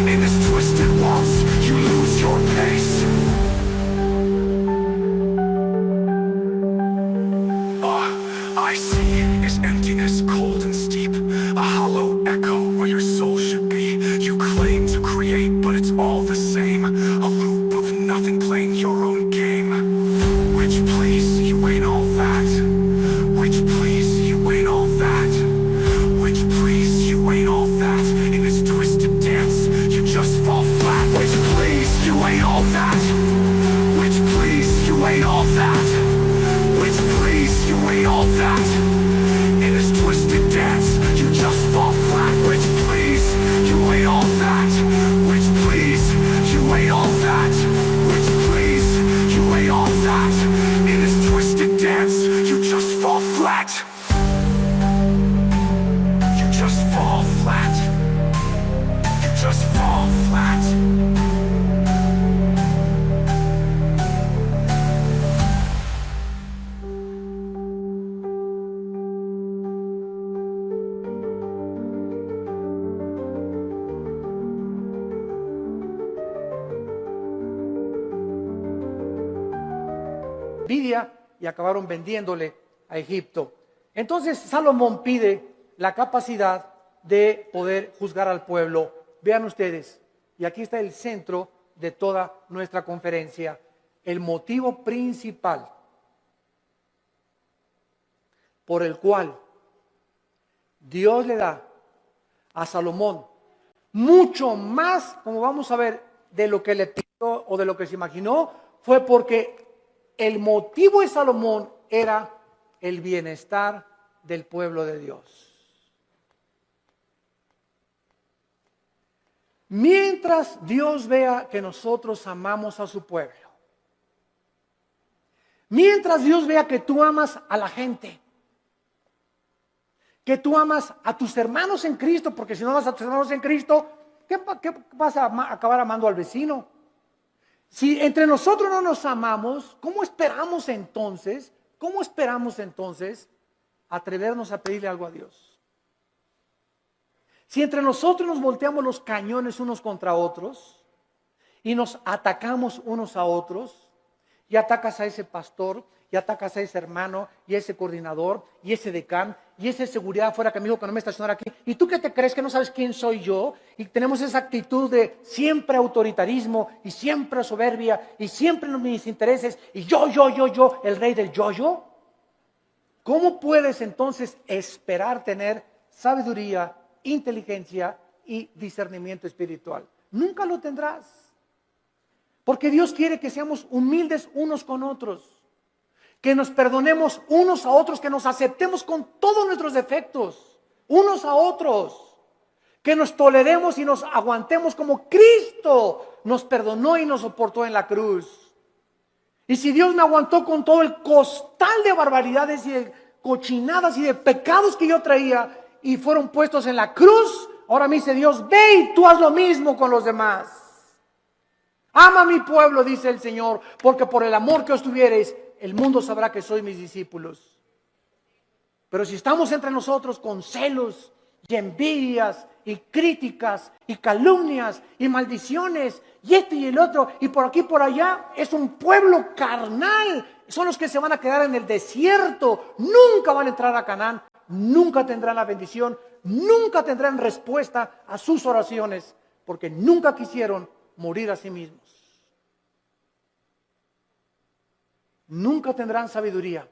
In this twisted waltz, you lose your pace. I see is emptiness, cold and steep. A hollow echo where your soul should be. You claim to create, but it's all the same. A loop of nothing playing your own game. Which please, you ain't all that. Which please, you ain't all that. Which please, you ain't all that. In this twisted dance, you just fall flat. Which please, you ain't all that. Which please, you ain't all that. Which please, you ain't all that. In this twisted dance, you just fall flat. Which please, you ain't all that. Which please, you ain't all that. Which please, you ain't all that. In this twisted dance, you just fall flat. You just fall flat. You just fall flat. Envidia y acabaron vendiéndole a Egipto. Entonces Salomón pide la capacidad de poder juzgar al pueblo. Vean ustedes, y aquí está el centro de toda nuestra conferencia, el motivo principal por el cual Dios le da a Salomón mucho más, como vamos a ver, de lo que le pidió o de lo que se imaginó, fue porque el motivo de Salomón era el bienestar del pueblo de Dios. Mientras Dios vea que nosotros amamos a su pueblo, mientras Dios vea que tú amas a la gente, que tú amas a tus hermanos en Cristo, porque si no amas a tus hermanos en Cristo, ¿qué vas a acabar amando al vecino? Si entre nosotros no nos amamos, ¿cómo esperamos entonces atrevernos a pedirle algo a Dios? Si entre nosotros nos volteamos los cañones unos contra otros y nos atacamos unos a otros, y atacas a ese pastor, y atacas a ese hermano, y a ese coordinador, y ese decán, y ese seguridad afuera que me dijo que no me estacionara aquí, ¿y tú qué te crees que no sabes quién soy yo? Y tenemos esa actitud de siempre autoritarismo, y siempre soberbia, y siempre mis intereses, y yo, el rey del yo. ¿Cómo puedes entonces esperar tener sabiduría, inteligencia y discernimiento espiritual? Nunca lo tendrás. Porque Dios quiere que seamos humildes unos con otros, que nos perdonemos unos a otros, que nos aceptemos con todos nuestros defectos, unos a otros, que nos toleremos y nos aguantemos como Cristo nos perdonó y nos soportó en la cruz. Y si Dios me aguantó con todo el costal de barbaridades y de cochinadas y de pecados que yo traía y fueron puestos en la cruz, ahora me dice Dios, ve y tú haz lo mismo con los demás. Ama a mi pueblo, dice el Señor, porque por el amor que os tuviereis, el mundo sabrá que sois mis discípulos. Pero si estamos entre nosotros con celos y envidias y críticas y calumnias y maldiciones y esto y el otro y por aquí y por allá, es un pueblo carnal. Son los que se van a quedar en el desierto. Nunca van a entrar a Canaán. Nunca tendrán la bendición. Nunca tendrán respuesta a sus oraciones porque nunca quisieron morir a sí mismos. Nunca tendrán sabiduría.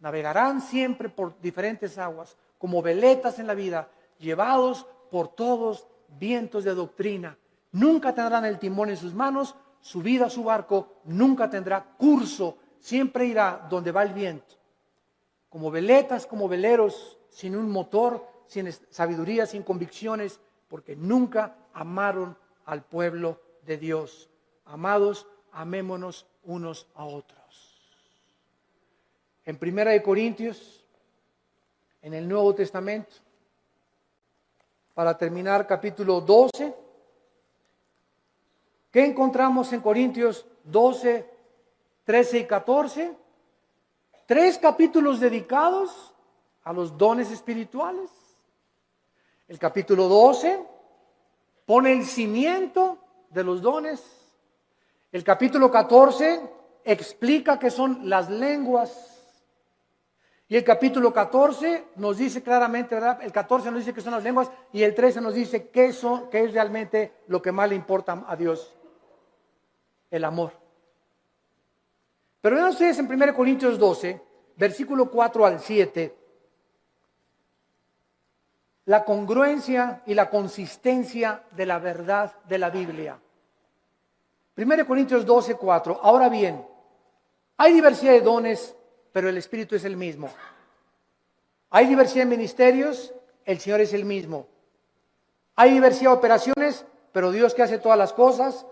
Navegarán siempre por diferentes aguas, como veletas en la vida, llevados por todos vientos de doctrina. Nunca tendrán el timón en sus manos, su vida, su barco, nunca tendrá curso, siempre irá donde va el viento. Como veletas, como veleros, sin un motor, sin sabiduría, sin convicciones, porque nunca amaron al pueblo de Dios. Amados, amémonos unos a otros. En 1 Corintios, en el Nuevo Testamento, para terminar, capítulo 12. ¿Qué encontramos en Corintios 12, 13 y 14? 3 capítulos dedicados a los dones espirituales. El capítulo 12 pone el cimiento de los dones. El capítulo 14 explica qué son las lenguas. Y el capítulo 14 nos dice claramente, ¿verdad? El 14 nos dice qué son las lenguas y el 13 nos dice qué es realmente lo que más le importa a Dios. El amor. Pero vean ustedes en 1 Corintios 12, versículo 4 al 7, la congruencia y la consistencia de la verdad de la Biblia. 1 Corintios 12, 4. Ahora bien, hay diversidad de dones, pero el Espíritu es el mismo. Hay diversidad de ministerios, el Señor es el mismo. Hay diversidad de operaciones, pero Dios que hace todas las cosas,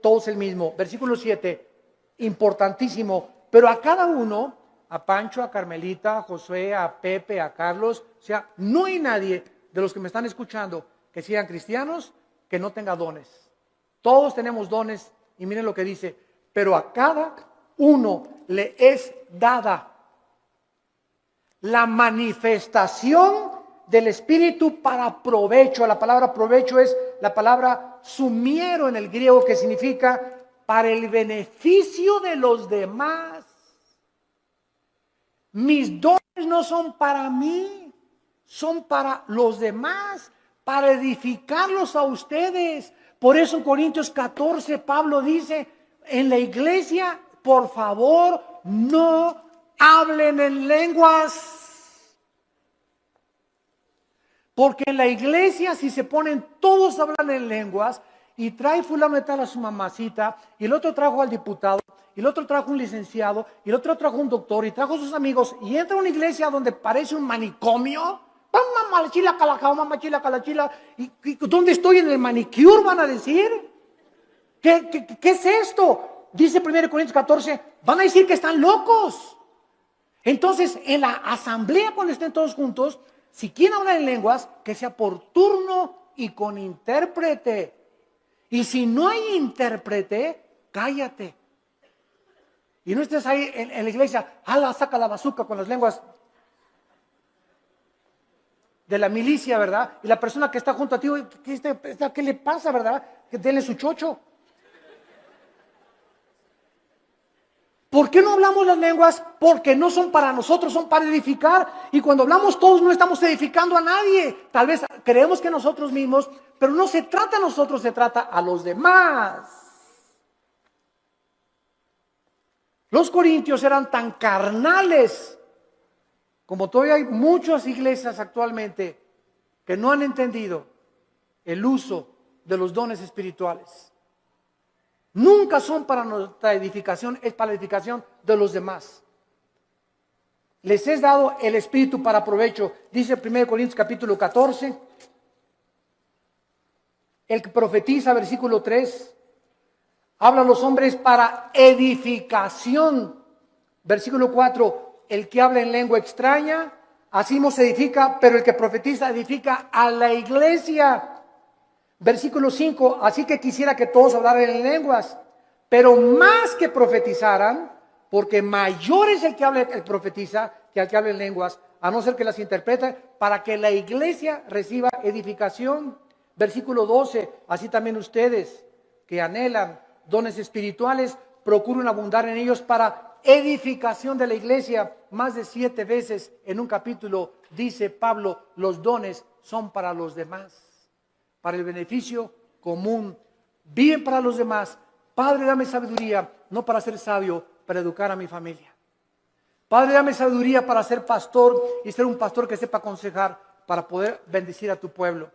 todos el mismo. Versículo 7, importantísimo. Pero a cada uno, a Pancho, a Carmelita, a Josué, a Pepe, a Carlos, o sea, no hay nadie de los que me están escuchando que sean cristianos que no tenga dones. Todos tenemos dones y miren lo que dice, pero a cada uno le es dada la manifestación del Espíritu para provecho. La palabra provecho es la palabra sumiero en el griego, que significa para el beneficio de los demás. Mis dones no son para mí, son para los demás, para edificarlos a ustedes. Por eso en Corintios 14 Pablo dice, en la iglesia, por favor, no hablen en lenguas. Porque en la iglesia, si se ponen todos a hablar en lenguas, y trae fulano de tal a su mamacita, y el otro trajo al diputado, y el otro trajo un licenciado, y el otro trajo un doctor, y trajo a sus amigos, y entra a una iglesia donde parece un manicomio, mamá chila calajao, mamá chila calachila, y ¿dónde estoy en el manicure? Van a decir, ¿qué es esto? Dice 1 Corintios 14, van a decir que están locos. Entonces, en la asamblea, cuando estén todos juntos, si quieren hablar en lenguas, que sea por turno y con intérprete. Y si no hay intérprete, cállate. Y no estés ahí en la iglesia, saca la bazuca con las lenguas de la milicia, ¿verdad? Y la persona que está junto a ti, ¿qué le pasa, verdad? Que denle su chocho. ¿Por qué no hablamos las lenguas? Porque no son para nosotros, son para edificar. Y cuando hablamos todos no estamos edificando a nadie. Tal vez creemos que nosotros mismos, pero no se trata a nosotros, se trata a los demás. Los corintios eran tan carnales, como todavía hay muchas iglesias actualmente que no han entendido el uso de los dones espirituales. Nunca son para nuestra edificación, es para la edificación de los demás. Les es dado el Espíritu para provecho. Dice 1 Corintios capítulo 14. El que profetiza, versículo 3, habla a los hombres para edificación. Versículo 4, el que habla en lengua extraña, así no se edifica, pero el que profetiza edifica a la iglesia. Versículo 5, así que quisiera que todos hablaran en lenguas, pero más que profetizaran, porque mayor es el que habla, el profetiza, que el que habla en lenguas, a no ser que las interprete, para que la iglesia reciba edificación. Versículo 12, así también ustedes que anhelan dones espirituales, procuren abundar en ellos para edificación de la iglesia. Más de 7 veces en un capítulo dice Pablo, los dones son para los demás, para el beneficio común, viven para los demás. Padre, dame sabiduría, no para ser sabio, para educar a mi familia. Padre, dame sabiduría para ser pastor y ser un pastor que sepa aconsejar, para poder bendecir a tu pueblo.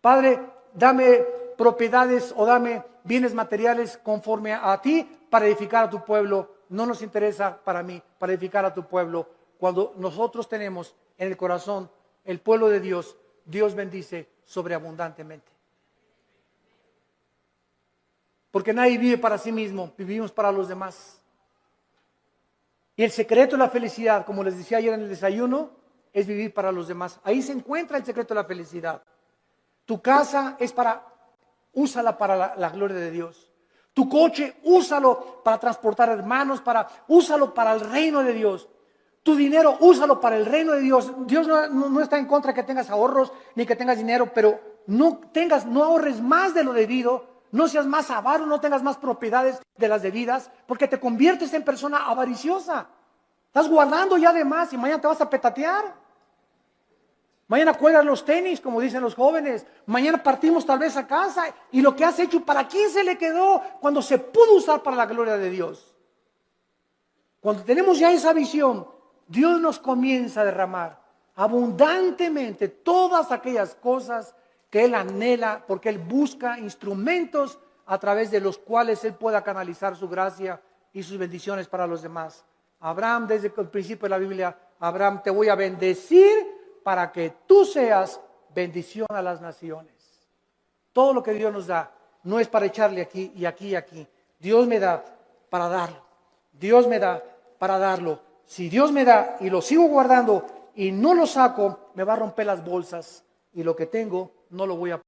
Padre, dame propiedades o dame bienes materiales conforme a ti para edificar a tu pueblo. No nos interesa para mí, para edificar a tu pueblo, cuando nosotros tenemos en el corazón el pueblo de Dios, Dios bendice sobreabundantemente. Porque nadie vive para sí mismo, vivimos para los demás. Y el secreto de la felicidad, como les decía ayer en el desayuno, es vivir para los demás. Ahí se encuentra el secreto de la felicidad. Tu casa es úsala para la gloria de Dios. Tu coche, úsalo para transportar hermanos, úsalo para el reino de Dios. Tu dinero, úsalo para el reino de Dios. Dios no está en contra de que tengas ahorros ni que tengas dinero, pero no ahorres más de lo debido. No seas más avaro, no tengas más propiedades de las debidas, porque te conviertes en persona avariciosa. Estás guardando ya de más y mañana te vas a petatear. Mañana cuelgas los tenis, como dicen los jóvenes. Mañana partimos tal vez a casa y lo que has hecho, ¿para quién se le quedó cuando se pudo usar para la gloria de Dios? Cuando tenemos ya esa visión, Dios nos comienza a derramar abundantemente todas aquellas cosas que Él anhela, porque Él busca instrumentos a través de los cuales Él pueda canalizar su gracia y sus bendiciones para los demás. Abraham, desde el principio de la Biblia, Abraham, te voy a bendecir para que tú seas bendición a las naciones. Todo lo que Dios nos da no es para echarle aquí y aquí y aquí. Dios me da para darlo. Dios me da para darlo. Si Dios me da y lo sigo guardando y no lo saco, me va a romper las bolsas y lo que tengo no lo voy a